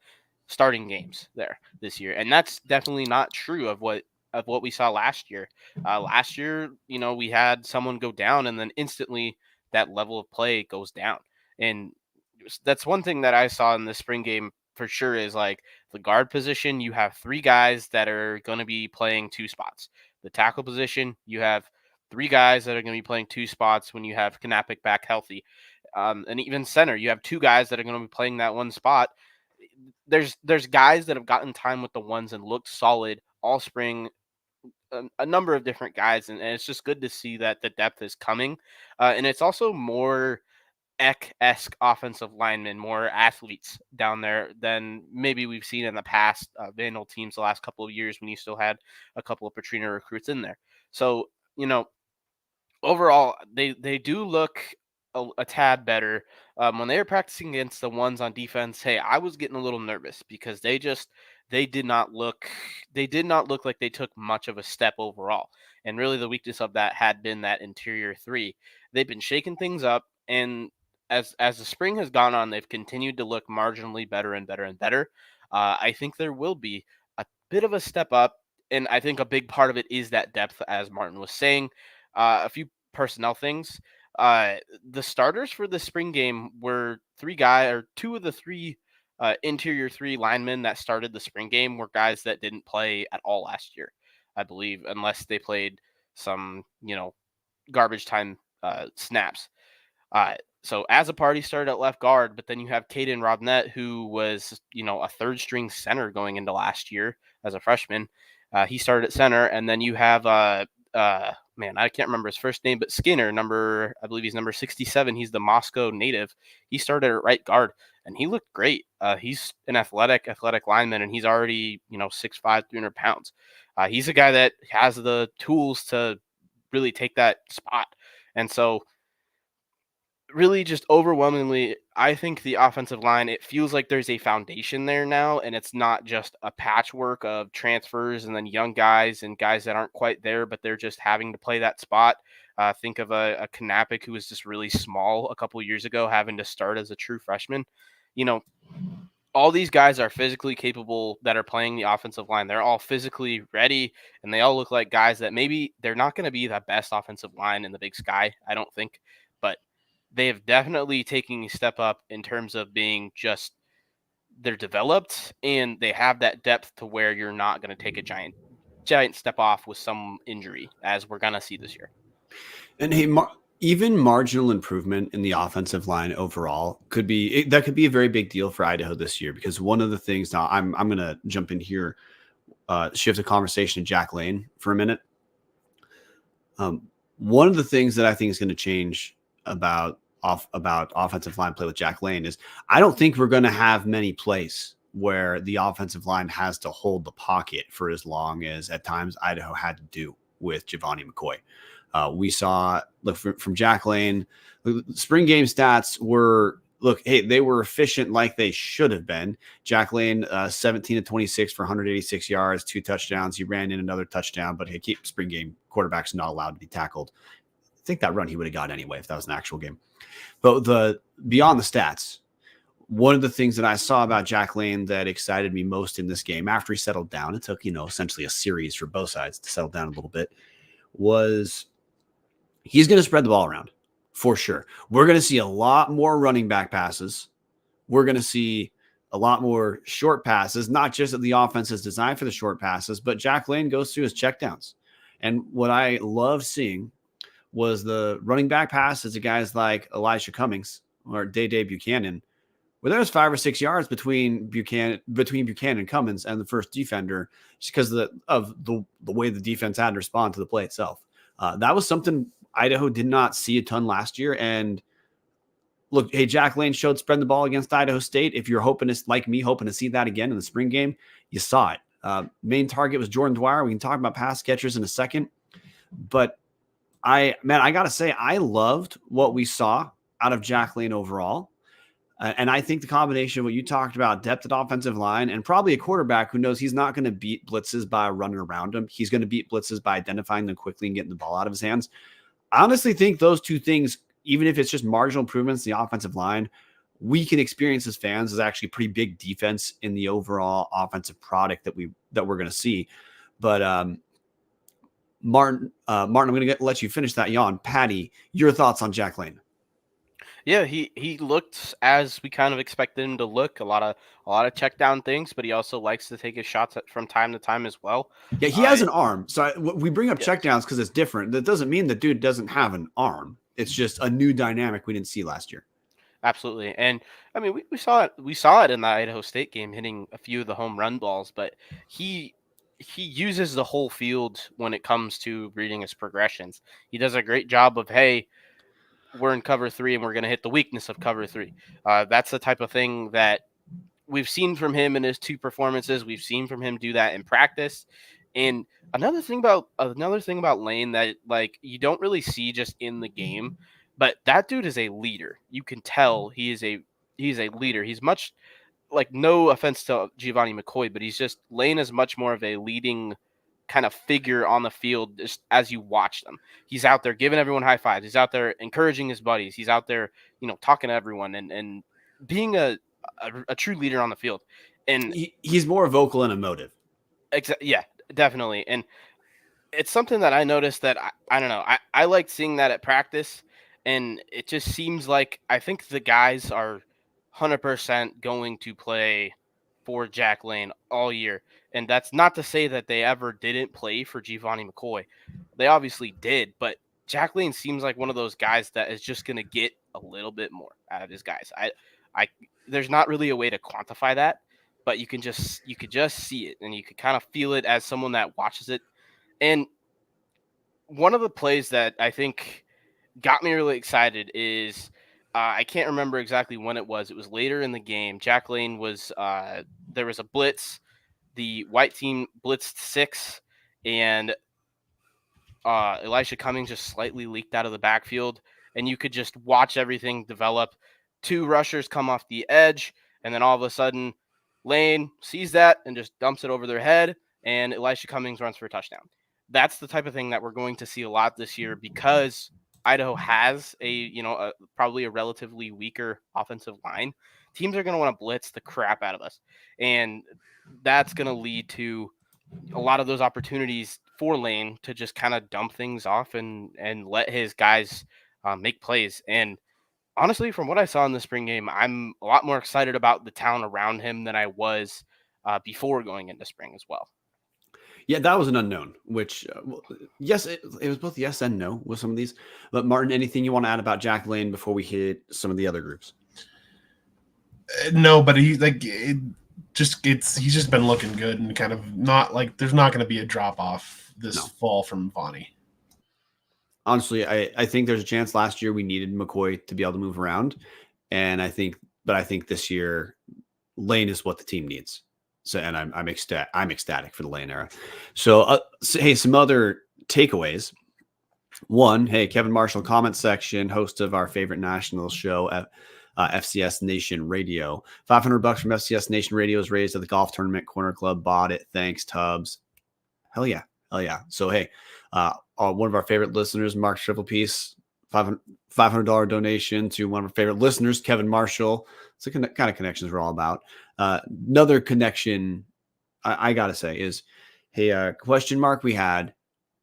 Speaker 1: starting games there this year. And that's definitely not true of what we saw last year. Last year, we had someone go down and then instantly that level of play goes down. And that's one thing that I saw in the spring game for sure is the guard position. You have three guys that are going to be playing two spots. The tackle position, you have three guys that are going to be playing two spots when you have Knappich back healthy. And even center, you have two guys that are going to be playing that one spot. There's guys that have gotten time with the ones and looked solid all spring, a number of different guys. And it's just good to see that the depth is coming. And it's also more Eck-esque offensive linemen, more athletes down there than maybe we've seen in the past Vandal teams the last couple of years when you still had a couple of Petrina recruits in there. So, overall, they do look a tad better. When they were practicing against the ones on defense, hey, I was getting a little nervous because they did not look like they took much of a step overall. And really the weakness of that had been that interior three. They've been shaking things up, and as the spring has gone on, they've continued to look marginally better and better and better. I think there will be a bit of a step up, and I think a big part of it is that depth, as Marten was saying. A few personnel things. The starters for the spring game were two of the three interior three linemen that started the spring game were guys that didn't play at all last year, I believe, unless they played some, garbage time snaps. So as a party started at left guard, but then you have Caden Robnett, who was, a third string center going into last year as a freshman. He started at center, and then you have man, I can't remember his first name, but Skinner, I believe he's number 67. He's the Moscow native. He started at right guard, and he looked great. He's an athletic lineman, and he's already, 6'5", 300 pounds. He's a guy that has the tools to really take that spot. And so really just overwhelmingly, I think the offensive line, it feels like there's a foundation there now, and it's not just a patchwork of transfers and then young guys and guys that aren't quite there, but they're just having to play that spot. Think of a Knappich who was just really small a couple years ago, having to start as a true freshman. All these guys are physically capable that are playing the offensive line. They're all physically ready, and they all look like guys that maybe they're not going to be the best offensive line in the Big Sky, I don't think, but they have definitely taken a step up in terms of being just they're developed and they have that depth to where you're not going to take a giant step off with some injury, as we're going to see this year.
Speaker 2: And hey, even marginal improvement in the offensive line overall could be a very big deal for Idaho this year, because one of the things, now I'm going to jump in here, shift the conversation to Jack Lane for a minute. One of the things that I think is going to change about offensive line play with Jack Lane is I don't think we're going to have many plays where the offensive line has to hold the pocket for as long as at times Idaho had to do with Giovanni McCoy. We saw, look, from Jack Lane, spring game stats were, they were efficient like they should have been. Jack Lane, 17 to 26 for 186 yards, 2 touchdowns. He ran in another touchdown, but spring game quarterbacks not allowed to be tackled. I think that run he would have got anyway if that was an actual game. But beyond the stats, one of the things that I saw about Jack Lane that excited me most in this game after he settled down, it took, essentially a series for both sides to settle down a little bit, was he's going to spread the ball around for sure. We're going to see a lot more running back passes. We're going to see a lot more short passes, not just that the offense is designed for the short passes, but Jack Lane goes through his checkdowns. And what I love seeing was the running back passes to guys like Elijah Cummings or Day Buchanan, where there was 5 or 6 yards between Buchanan and Cummings and the first defender, just because of the way the defense had to respond to the play itself. That was something Idaho did not see a ton last year. And look, hey, Jack Lane showed spreading the ball against Idaho State. If you're hoping to see that again in the spring game, you saw it. Main target was Jordan Dwyer. We can talk about pass catchers in a second, but I got to say, I loved what we saw out of Jack Lane overall. And I think the combination of what you talked about, depth at offensive line, and probably a quarterback who knows he's not going to beat blitzes by running around him. He's going to beat blitzes by identifying them quickly and getting the ball out of his hands. I honestly think those two things, even if it's just marginal improvements in the offensive line, we can experience as fans as actually pretty big defense in the overall offensive product that we're going to see. But Martin, I'm going to let you finish that yawn. Patty, your thoughts on Jack Lane?
Speaker 1: Yeah, he looked as we kind of expected him to look. A lot of check down things, but he also likes to take his shots from time to time as well.
Speaker 2: Yeah, he has an arm. So we bring up checkdowns because it's different. That doesn't mean the dude doesn't have an arm. It's just a new dynamic we didn't see last year.
Speaker 1: Absolutely. And I mean, we saw it. We saw it in the Idaho State game, hitting a few of the home run balls, but he uses the whole field when it comes to reading his progressions. He does a great job of, hey, we're in cover 3 and we're going to hit the weakness of cover 3. That's the type of thing that we've seen from him in his 2 performances. We've seen from him do that in practice. And another thing about Lane that like you don't really see just in the game, but that dude is a leader. You can tell he's a leader. He's much like, no offense to Giovanni McCoy, but Lane is much more of a leading kind of figure on the field just as you watch them. He's out there giving everyone high fives. He's out there encouraging his buddies. He's out there, talking to everyone and being a true leader on the field. And
Speaker 2: he's more vocal and emotive.
Speaker 1: Yeah, definitely. And it's something that I noticed that I don't know. I like seeing that at practice, and it just seems like I think the guys are 100% going to play for Jack Lane all year. And that's not to say that they ever didn't play for Giovanni McCoy. They obviously did, but Jack Lane seems like one of those guys that is just going to get a little bit more out of his guys. I there's not really a way to quantify that, but you could just see it, and you could kind of feel it as someone that watches it. And one of the plays that I think got me really excited is I can't remember exactly when it was. It was later in the game. Jack Lane was there was a blitz. The white team blitzed 6, and Elisha Cummings just slightly leaked out of the backfield, and you could just watch everything develop. 2 rushers come off the edge, and then all of a sudden, Lane sees that and just dumps it over their head, and Elisha Cummings runs for a touchdown. That's the type of thing that we're going to see a lot this year because Idaho has probably a relatively weaker offensive line. Teams are going to want to blitz the crap out of us, and that's going to lead to a lot of those opportunities for Lane to just kind of dump things off and let his guys make plays. And honestly, from what I saw in the spring game, I'm a lot more excited about the talent around him than I was before going into spring as well.
Speaker 2: Yeah, that was an unknown, which, yes, it was both yes and no with some of these. But Martin, anything you want to add about Jack Lane before we hit some of the other groups?
Speaker 3: No, but he's just been looking good and kind of not like there's not going to be a drop off this fall from Vonnie.
Speaker 2: Honestly, I think there's a chance. Last year we needed McCoy to be able to move around, and I think this year Lane is what the team needs. So, and I'm ecstatic for the Lane era. So, hey, some other takeaways. One, hey, Kevin Marshall, comment section, host of our favorite national show at FCS Nation Radio. $500 from FCS Nation Radio is raised at the golf tournament. Corner Club bought it. Thanks, Tubbs. Hell yeah. So, hey, one of our favorite listeners, Mark Triple-Piece, $500 donation to one of our favorite listeners, Kevin Marshall. It's the kind of connections we're all about. Another connection I got to say is, hey, question mark we had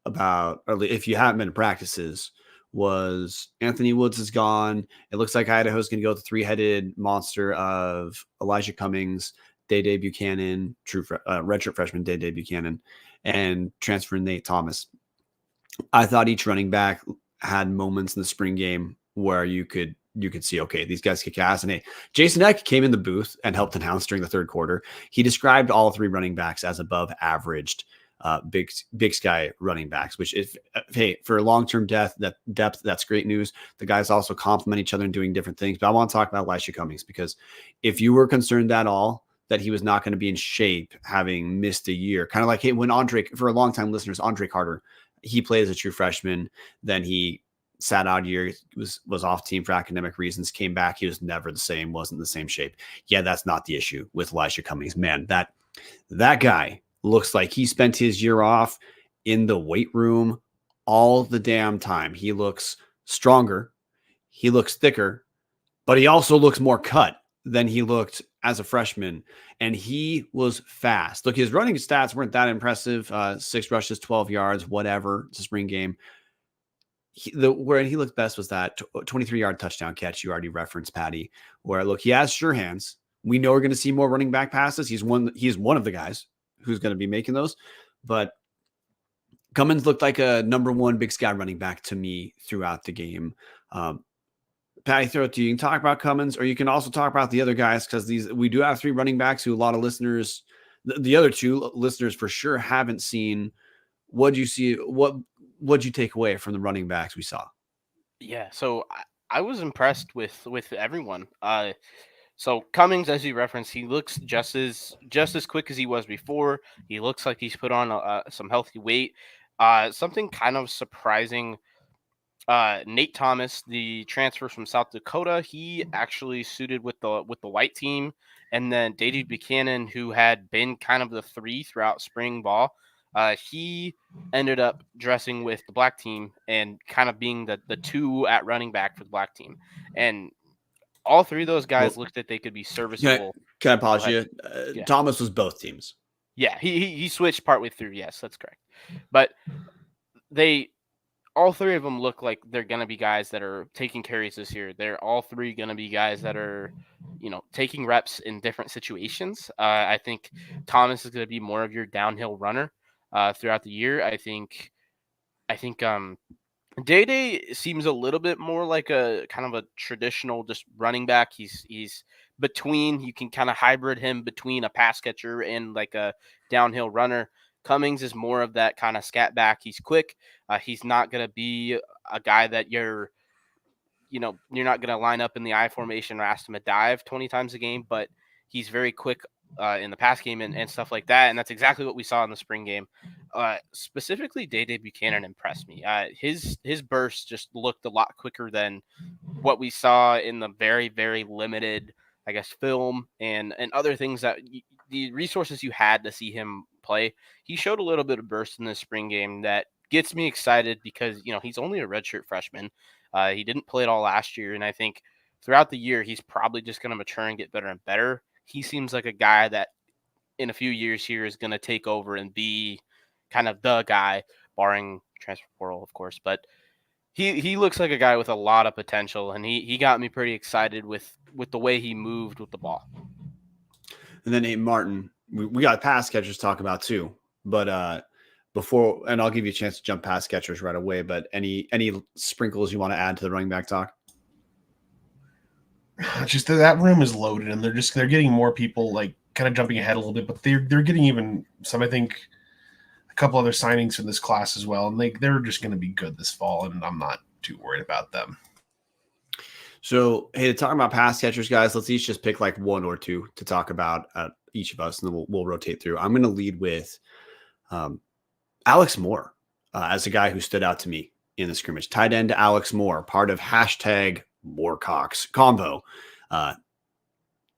Speaker 2: about, or if you haven't been to practices, was Anthony Woods is gone. It looks like Idaho's going to go with the 3-headed monster of Elijah Cummings, Day Buchanan, true redshirt freshman Day Buchanan, and transfer Nate Thomas. I thought each running back had moments in the spring game where you could see, okay, these guys kick ass. And hey, Jason Eck came in the booth and helped announce during the third quarter. He described all 3 running backs as above averaged big sky running backs, which hey, for long-term depth, that's great news. The guys also complement each other and doing different things. But I want to talk about Elisha Cummings, because if you were concerned at all that he was not going to be in shape, having missed a year, kind of like, hey, when Andre, for a long time listeners, Andre Carter, he played as a true freshman, then he sat out a year, was off team for academic reasons, came back, he was never the same, wasn't the same shape. Yeah, that's not the issue with Elisha Cummings. Man, that guy looks like he spent his year off in the weight room all the damn time. He looks stronger, he looks thicker, but he also looks more cut than he looked as a freshman, and he was fast. Look, his running stats weren't that impressive. 6 rushes, 12 yards, whatever. It's a spring game. Where he looked best was that 23-yard touchdown catch you already referenced, Patty, where, look, he has sure hands. We know we're going to see more running back passes. He's one of the guys who's going to be making those. But Cummins looked like a number 1 Big Sky running back to me throughout the game. Patty, throw it to you. You can talk about Cummins, or you can also talk about the other guys, because we do have 3 running backs who a lot of listeners, the other 2 listeners for sure, haven't seen. What'd you see? What'd you take away from the running backs we saw?
Speaker 1: Yeah, so I was impressed with everyone. So Cummings, as you referenced, he looks just as quick as he was before. He looks like he's put on some healthy weight. Something kind of surprising. Nate Thomas, the transfer from South Dakota, he actually suited with the white team, and then Day Buchanan, who had been kind of the 3 throughout spring ball, he ended up dressing with the black team and kind of being the 2 at running back for the black team. And all 3 of those guys looked like they could be serviceable.
Speaker 2: Can I pause you?
Speaker 1: Yeah.
Speaker 2: Thomas was both teams.
Speaker 1: Yeah, he switched partway through. Yes, that's correct. But all three of them look like they're going to be guys that are taking carries this year. They're all three going to be guys that are, taking reps in different situations. I think Thomas is going to be more of your downhill runner throughout the year. I think Day seems a little bit more like a kind of a traditional just running back. He's between, you can kind of hybrid him between a pass catcher and like a downhill runner. Cummings is more of that kind of scat back. He's quick. He's not going to be a guy that you're not going to line up in the I formation or ask him to dive 20 times a game, but he's very quick in the pass game and stuff like that. And that's exactly what we saw in the spring game. Specifically, Day Buchanan impressed me. His burst just looked a lot quicker than what we saw in the very, very limited, I guess, film and other things that the resources you had to see him play. He showed a little bit of burst in this spring game that gets me excited because, he's only a redshirt freshman. He didn't play it all last year. And I think throughout the year, he's probably just going to mature and get better and better. He seems like a guy that in a few years here is going to take over and be kind of the guy, barring transfer portal, of course. But he looks like a guy with a lot of potential, and he got me pretty excited with the way he moved with the ball.
Speaker 2: And then Martin, we got pass catchers to talk about too. But before, and I'll give you a chance to jump pass catchers right away, but any sprinkles you want to add to the running back talk?
Speaker 3: Just that room is loaded, and they're getting more people, like kind of jumping ahead a little bit, but they're getting even some, I think, a couple other signings from this class as well, and they're just going to be good this fall, and I'm not too worried about them.
Speaker 2: So, hey, talking about pass catchers, guys, let's each just pick like one or two to talk about each of us, and then we'll rotate through. I'm going to lead with Alex Moore as a guy who stood out to me in the scrimmage. Tight end Alex Moore, part of hashtag Moorcox combo.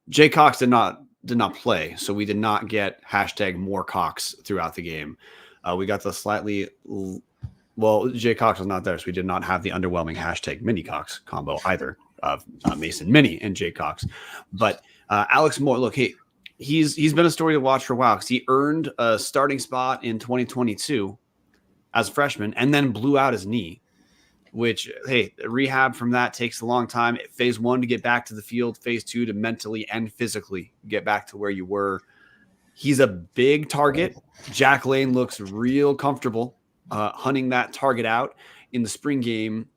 Speaker 2: Jay Cox did not play, so we did not get hashtag Moorcox throughout the game. We got the slightly Jay Cox was not there, so we did not have the underwhelming hashtag Mini Cox combo either of Mason Mini and Jay Cox. But Alex Moore, look, he's been a story to watch for a while because he earned a starting spot in 2022 as a freshman and then blew out his knee, which, hey, rehab from that takes a long time. Phase 1 to get back to the field, phase 2 to mentally and physically get back to where you were. He's a big target. Jack Lane looks real comfortable hunting that target out. In the spring game,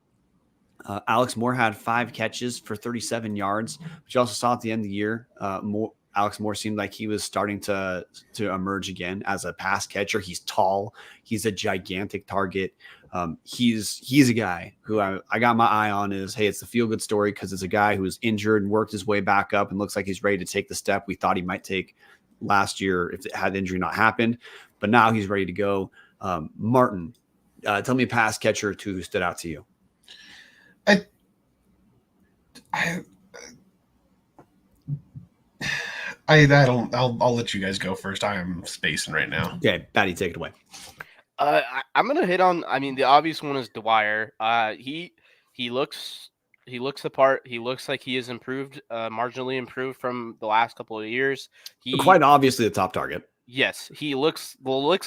Speaker 2: Alex Moore had 5 catches for 37 yards, but you also saw at the end of the year, Alex Moore seemed like he was starting to emerge again as a pass catcher. He's tall. He's a gigantic target. He's a guy who I got my eye on is, hey, it's the feel-good story because it's a guy who was injured and worked his way back up and looks like he's ready to take the step we thought he might take last year if it had injury not happened. But now he's ready to go. Martin, tell me a pass catcher or two who stood out to you.
Speaker 3: I'll let you guys go first. I am spacing right now.
Speaker 2: Okay, Patty, take it away.
Speaker 1: I'm gonna hit on. I mean, the obvious one is Dwyer. He looks the part. He looks like he has improved, marginally improved from the last couple of years.
Speaker 2: Quite obviously the top target.
Speaker 1: Yes, he looks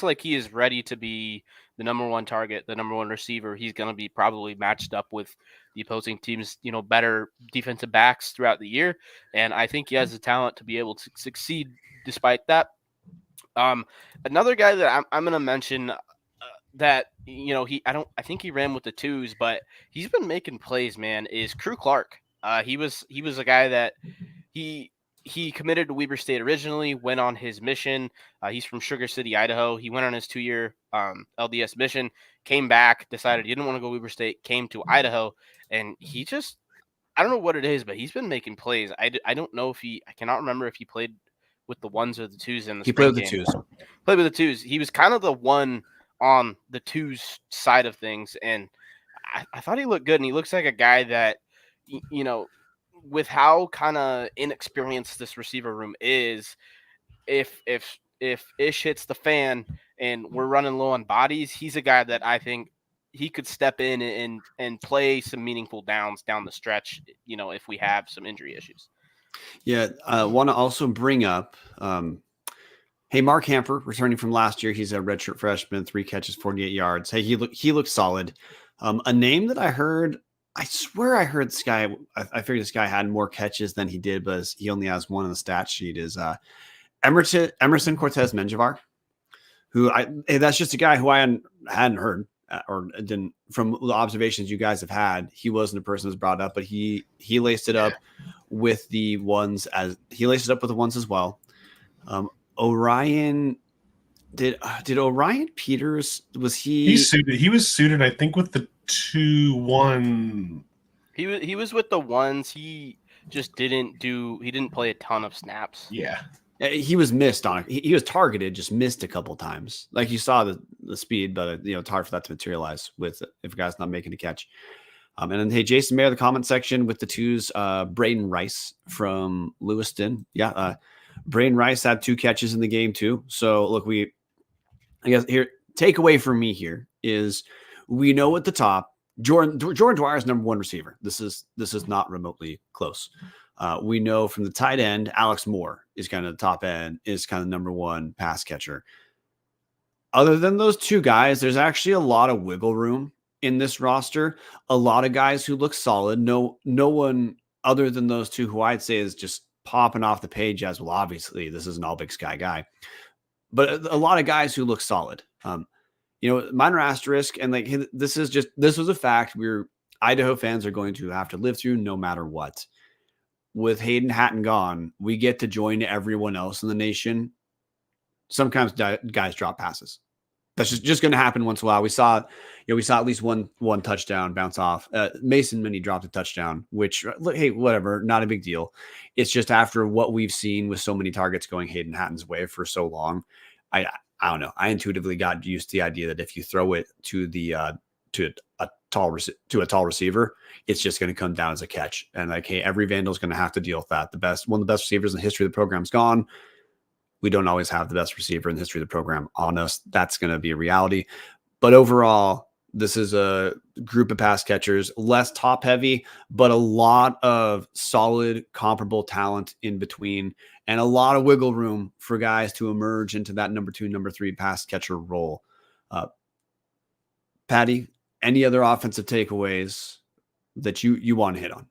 Speaker 1: like he is ready to be the number one target, the number one receiver. He's going to be probably matched up with the opposing team's, better defensive backs throughout the year. And I think he has the talent to be able to succeed despite that. Another guy that I'm going to mention that, I think he ran with the twos, but he's been making plays, man, is Crew Clark. He was a guy that he committed to Weber State originally, went on his mission. He's from Sugar City, Idaho. He went on his 2-year LDS mission, came back, decided he didn't want to go Weber State, came to Idaho, and he just, I don't know what it is, but he's been making plays. I don't know if I cannot remember if he played with the ones or the twos in the
Speaker 2: He played with
Speaker 1: game.
Speaker 2: the twos.
Speaker 1: Played with the twos. He was kind of the one on the twos side of things, and I thought he looked good, and he looks like a guy that, with how kind of inexperienced this receiver room is, if ish hits the fan and we're running low on bodies, he's a guy that I think he could step in and play some meaningful downs down the stretch, if we have some injury issues.
Speaker 2: Yeah, I want to also bring up Hey, Mark Hamper, returning from last year. He's a redshirt freshman, 3 catches, 48 yards. Hey, he looked solid. A name that I heard, I swear I heard this guy. I figured this guy had more catches than he did, but he only has one on the stat sheet. Is Emerson Cortez Menjivar, who that's just a guy who I hadn't heard or didn't from the observations you guys have had. He wasn't a person who was brought up, but he laced it up with the ones as well. Orion did Orion Peters was
Speaker 3: He's suited. He was suited, I think, with the 2-1.
Speaker 1: He was with the ones. He just didn't play a ton of snaps.
Speaker 3: Yeah.
Speaker 2: He was missed on. He was targeted, just missed a couple times. Like you saw the speed, but it's hard for that to materialize with if a guy's not making a catch. And then hey, Jason Mayer, the comment section with the 2s, Braden Rice from Lewiston. Yeah, Braden Rice had 2 catches in the game too. So look, I guess here takeaway for me here is we know at the top Jordan Dwyer is number 1 receiver. This is not remotely close. We know from the tight end, Alex Moore is kind of the top end, is kind of number 1 pass catcher. Other than those 2 guys, there's actually a lot of wiggle room in this roster. A lot of guys who look solid. No one other than those 2 who I'd say is just popping off the page as well. Obviously, this is an all Big Sky guy, but a lot of guys who look solid. Minor asterisk, and like this was a fact Idaho fans are going to have to live through no matter what. With Hayden Hatton gone, we get to join everyone else in the nation. Sometimes guys drop passes. That's just going to happen once in a while. We saw at least one touchdown bounce off. Mason Mini dropped a touchdown, which, hey, whatever, not a big deal. It's just after what we've seen with so many targets going Hayden Hatton's way for so long, I don't know. I intuitively got used to the idea that if you throw it to a tall receiver, it's just going to come down as a catch. And like, hey, every Vandal's going to have to deal with that. One of the best receivers in the history of the program's gone. We don't always have the best receiver in the history of the program on us. That's going to be a reality. But overall, this is a group of pass catchers, less top heavy, but a lot of solid, comparable talent in between, and a lot of wiggle room for guys to emerge into that number 2, number 3 pass catcher role. Patty, any other offensive takeaways that you want to hit on?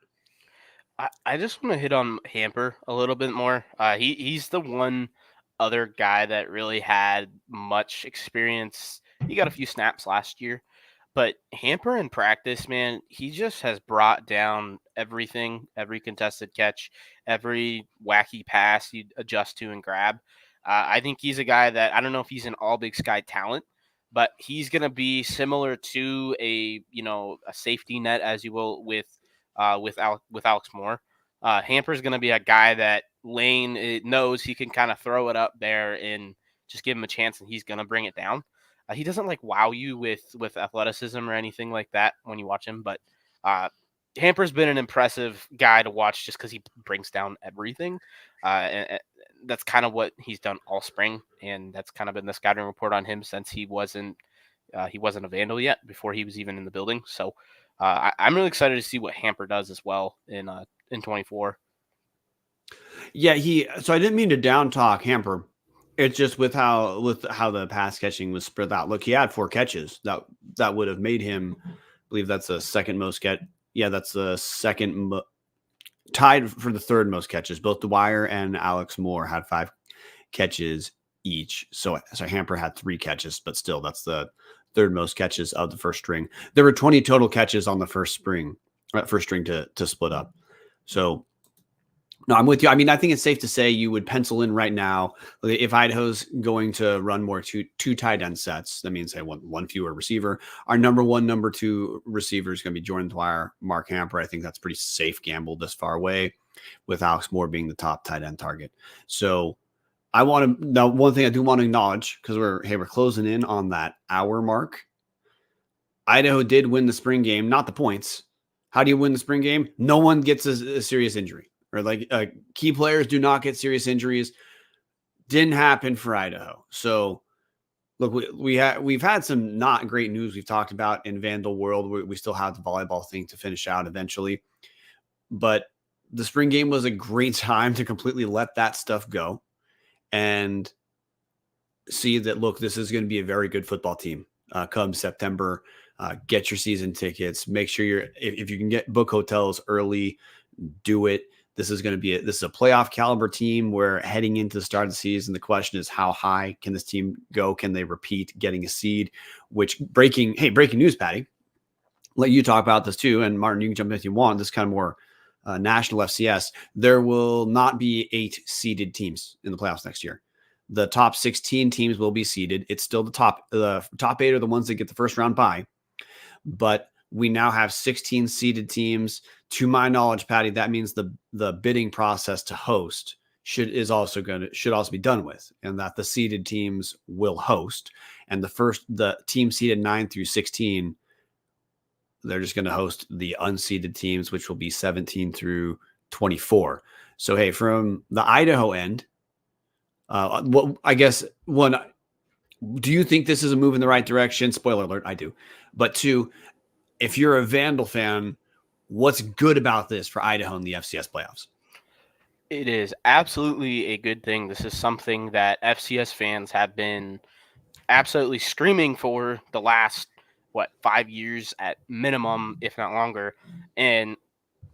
Speaker 1: I just want to hit on Hamper a little bit more. He's the one other guy that really had much experience. He got a few snaps last year, but Hamper in practice, man, he just has brought down everything, every contested catch, every wacky pass you adjust to and grab. I think he's a guy that, I don't know if he's an all Big Sky talent, but he's going to be similar to a safety net, as you will, with Alex Moore. Hamper's going to be a guy that Lane knows he can kind of throw it up there and just give him a chance, and he's going to bring it down. He doesn't like wow you with athleticism or anything like that when you watch him, but Hamper's been an impressive guy to watch just because he brings down everything. And that's kind of what he's done all spring, and that's kind of been the scouting report on him since he wasn't a Vandal yet, before he was even in the building. So I'm really excited to see what Hamper does as well in 24.
Speaker 2: Yeah, so I didn't mean to down talk Hamper. It's just with how the pass catching was spread out. Look, he had 4 catches. That would have made him, I believe that's the second most catch. Yeah, that's the second tied for the third most catches. Both Dwyer and Alex Moore had 5 catches each. So Hamper had 3 catches, but still that's the third most catches of the first string. There were 20 total catches on the first string to split up. So no, I'm with you. I mean, I think it's safe to say you would pencil in right now, if Idaho's going to run more two tight end sets, that means they want one fewer receiver. Our number 1, number 2 receiver is going to be Jordan Dwyer, Mark Hamper. I think that's pretty safe gamble this far away, with Alex Moore being the top tight end target. So one thing I do want to acknowledge, because we're closing in on that hour mark. Idaho did win the spring game, not the points. How do you win the spring game? No one gets a serious injury. Or key players do not get serious injuries. Didn't happen for Idaho. So look, we've had some not great news we've talked about in Vandal world. We still have the volleyball thing to finish out eventually, but the spring game was a great time to completely let that stuff go. And see that, look, this is going to be a very good football team come September. Get your season tickets. Make sure if you can book hotels early, do it. This is going to be this is a playoff caliber team where heading into the start of the season, the question is how high can this team go? Can they repeat getting a seed? Which breaking news, Patty. Let you talk about this too. And Martin, you can jump in if you want. This is kind of more national FCS. There will not be 8 seeded teams in the playoffs next year. The top 16 teams will be seeded. It's still the top 8 are the ones that get the first round bye. But we now have 16 seeded teams. To my knowledge, Patty, that means the bidding process to host should also be done with, and that the seeded teams will host. And the team seeded 9 through 16, they're just going to host the unseeded teams, which will be 17 through 24. So, hey, from the Idaho end, do you think this is a move in the right direction? Spoiler alert, I do. But 2, if you're a Vandal fan, what's good about this for Idaho in the FCS playoffs?
Speaker 1: It is absolutely a good thing. This is something that FCS fans have been absolutely screaming for the last, 5 years at minimum, if not longer. And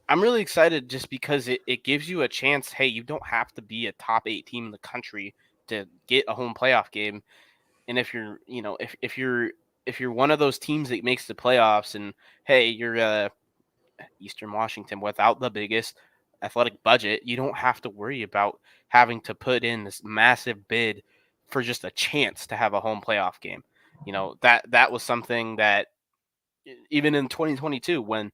Speaker 1: I'm really excited just because it gives you a chance. Hey, you don't have to be a top 8 team in the country to get a home playoff game. And if you're, if you're one of those teams that makes the playoffs, and hey, you're Eastern Washington without the biggest athletic budget, you don't have to worry about having to put in this massive bid for just a chance to have a home playoff game. That was something that even in 2022, when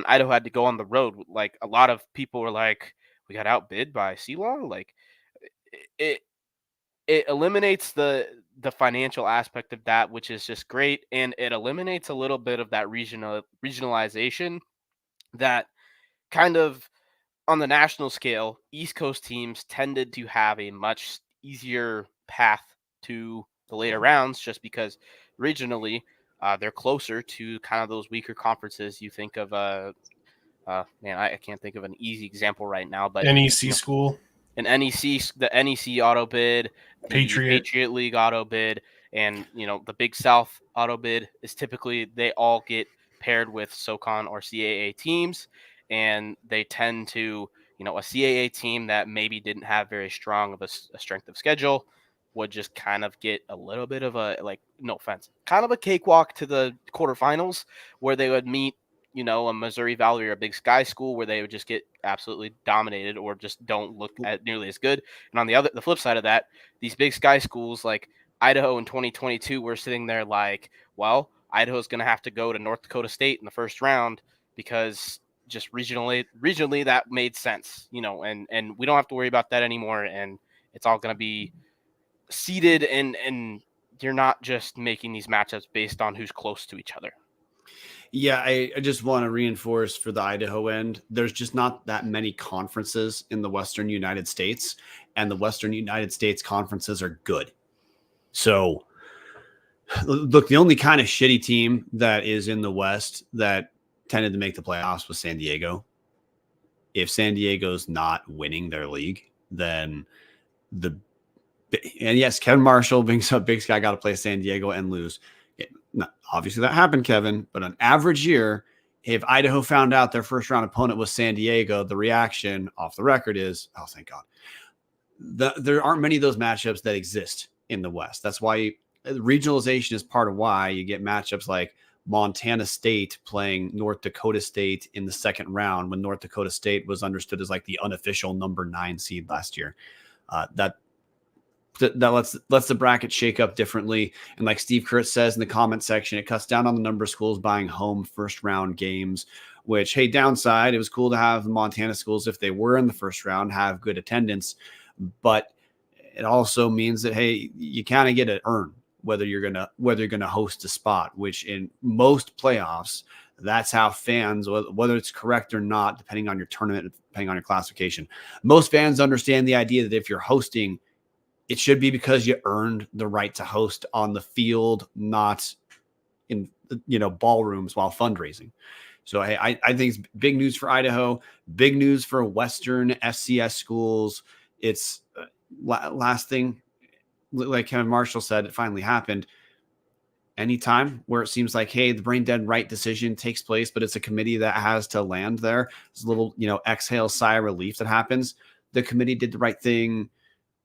Speaker 1: Idaho had to go on the road, like a lot of people were like, we got outbid by Ceylon. Like it eliminates the financial aspect of that, which is just great. And it eliminates a little bit of that regionalization that kind of on the national scale, East Coast teams tended to have a much easier path to the later rounds just because regionally they're closer to kind of those weaker conferences. You think of I can't think of an easy example right now, but
Speaker 3: NEC school.
Speaker 1: An NEC, the NEC auto bid, the Patriot League auto bid, and the Big South auto bid is typically they all get paired with SoCon or CAA teams, and they tend to a CAA team that maybe didn't have very strong of a strength of schedule would just kind of get a little bit of a, no offense, kind of a cakewalk to the quarterfinals where they would meet a Missouri Valley or a Big Sky school where they would just get absolutely dominated or just don't look at nearly as good. And on the flip side of that, these Big Sky schools like Idaho in 2022 were sitting there like, well, Idaho's going to have to go to North Dakota State in the first round because just regionally that made sense, and we don't have to worry about that anymore. And it's all going to be seeded and you're not just making these matchups based on who's close to each other.
Speaker 2: Yeah, I just want to reinforce for the Idaho end, there's just not that many conferences in the Western United States, and the Western United States conferences are good. So, look, the only kind of shitty team that is in the West that tended to make the playoffs was San Diego. If San Diego's not winning their league, then and yes, Kevin Marshall being so big, guy got to play San Diego and lose. Obviously that happened, Kevin, but an average year, if Idaho found out their first round opponent was San Diego, the reaction off the record is, oh, thank God. There aren't many of those matchups that exist in the West. That's why regionalization is part of why you get matchups like Montana State playing North Dakota State in the second round when North Dakota State was understood as like the unofficial number 9 seed last year. That lets the bracket shake up differently. And like Steve Kurtz says in the comment section, it cuts down on the number of schools buying home first round games, which, hey, downside, it was cool to have the Montana schools, if they were in the first round, have good attendance. But it also means that, hey, you kind of get to earn whether you're gonna host a spot, which in most playoffs, that's how fans, whether it's correct or not, depending on your tournament, depending on your classification, most fans understand the idea that if you're hosting, it should be because you earned the right to host on the field, not in ballrooms while fundraising. So I think it's big news for Idaho, big news for Western FCS schools. It's last thing. like Kevin Marshall said, it finally happened. Anytime where it seems like, hey, the brain dead right decision takes place, but it's a committee that has to land there. It's a little, exhale, sigh of relief that happens. The committee did the right thing,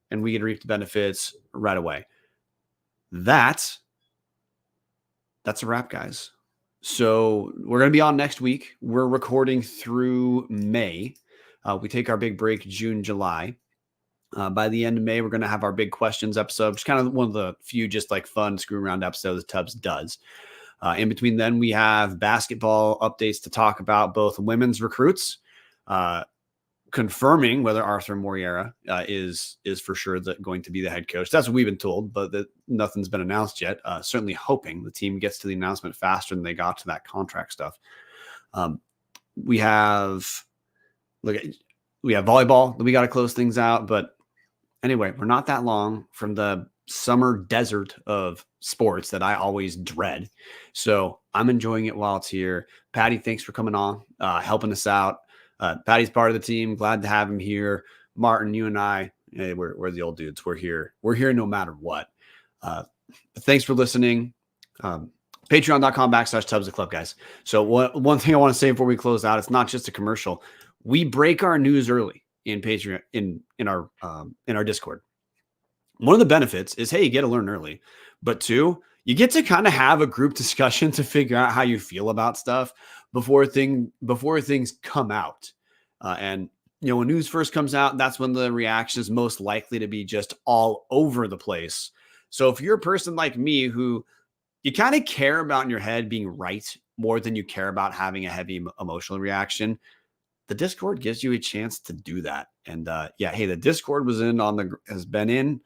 Speaker 2: and we get to reap the benefits right away. That's a wrap, guys. So we're going to be on next week. We're recording through May. We take our big break June, July. By the end of May, we're going to have our big questions episode, which is kind of one of the few just like fun screw around episodes Tubbs does. In between then, we have basketball updates to talk about, both women's recruits, confirming whether Arthur Moriera is for sure going to be the head coach. That's what we've been told, but nothing's been announced yet. Certainly hoping the team gets to the announcement faster than they got to that contract stuff. We have volleyball that we got to close things out, but anyway, we're not that long from the summer desert of sports that I always dread. So I'm enjoying it while it's here. Patty, thanks for coming on, helping us out. Patty's part of the team. Glad to have him here. Martin, you and I, hey, we're the old dudes. We're here. We're here no matter what. Thanks for listening. Patreon.com/Tubbs the Club, guys. So one thing I want to say before we close out, it's not just a commercial. We break our news early in Patreon in our Discord. One of the benefits is, hey, you get to learn early, but two, you get to kind of have a group discussion to figure out how you feel about stuff before things come out. And when news first comes out, that's when the reaction is most likely to be just all over the place. So if you're a person like me who you kind of care about in your head being right more than you care about having a heavy emotional reaction, the Discord gives you a chance to do that. And hey, the Discord has been in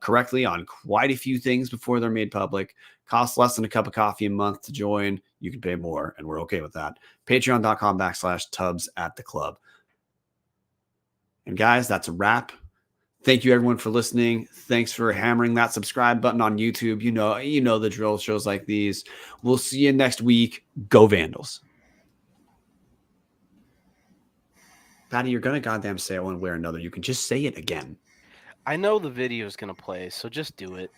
Speaker 2: correctly on quite a few things before they're made public. Costs less than a cup of coffee a month to join. You can pay more, and we're okay with that. Patreon.com/Tubbs at the club. And guys, that's a wrap. Thank you everyone for listening. Thanks for hammering that subscribe button on YouTube. You know the drill. Shows like these. We'll see you next week. Go Vandals. Patty, you're going to goddamn say it one way or another. You can just say it again.
Speaker 1: I know the video is going to play, so just do it.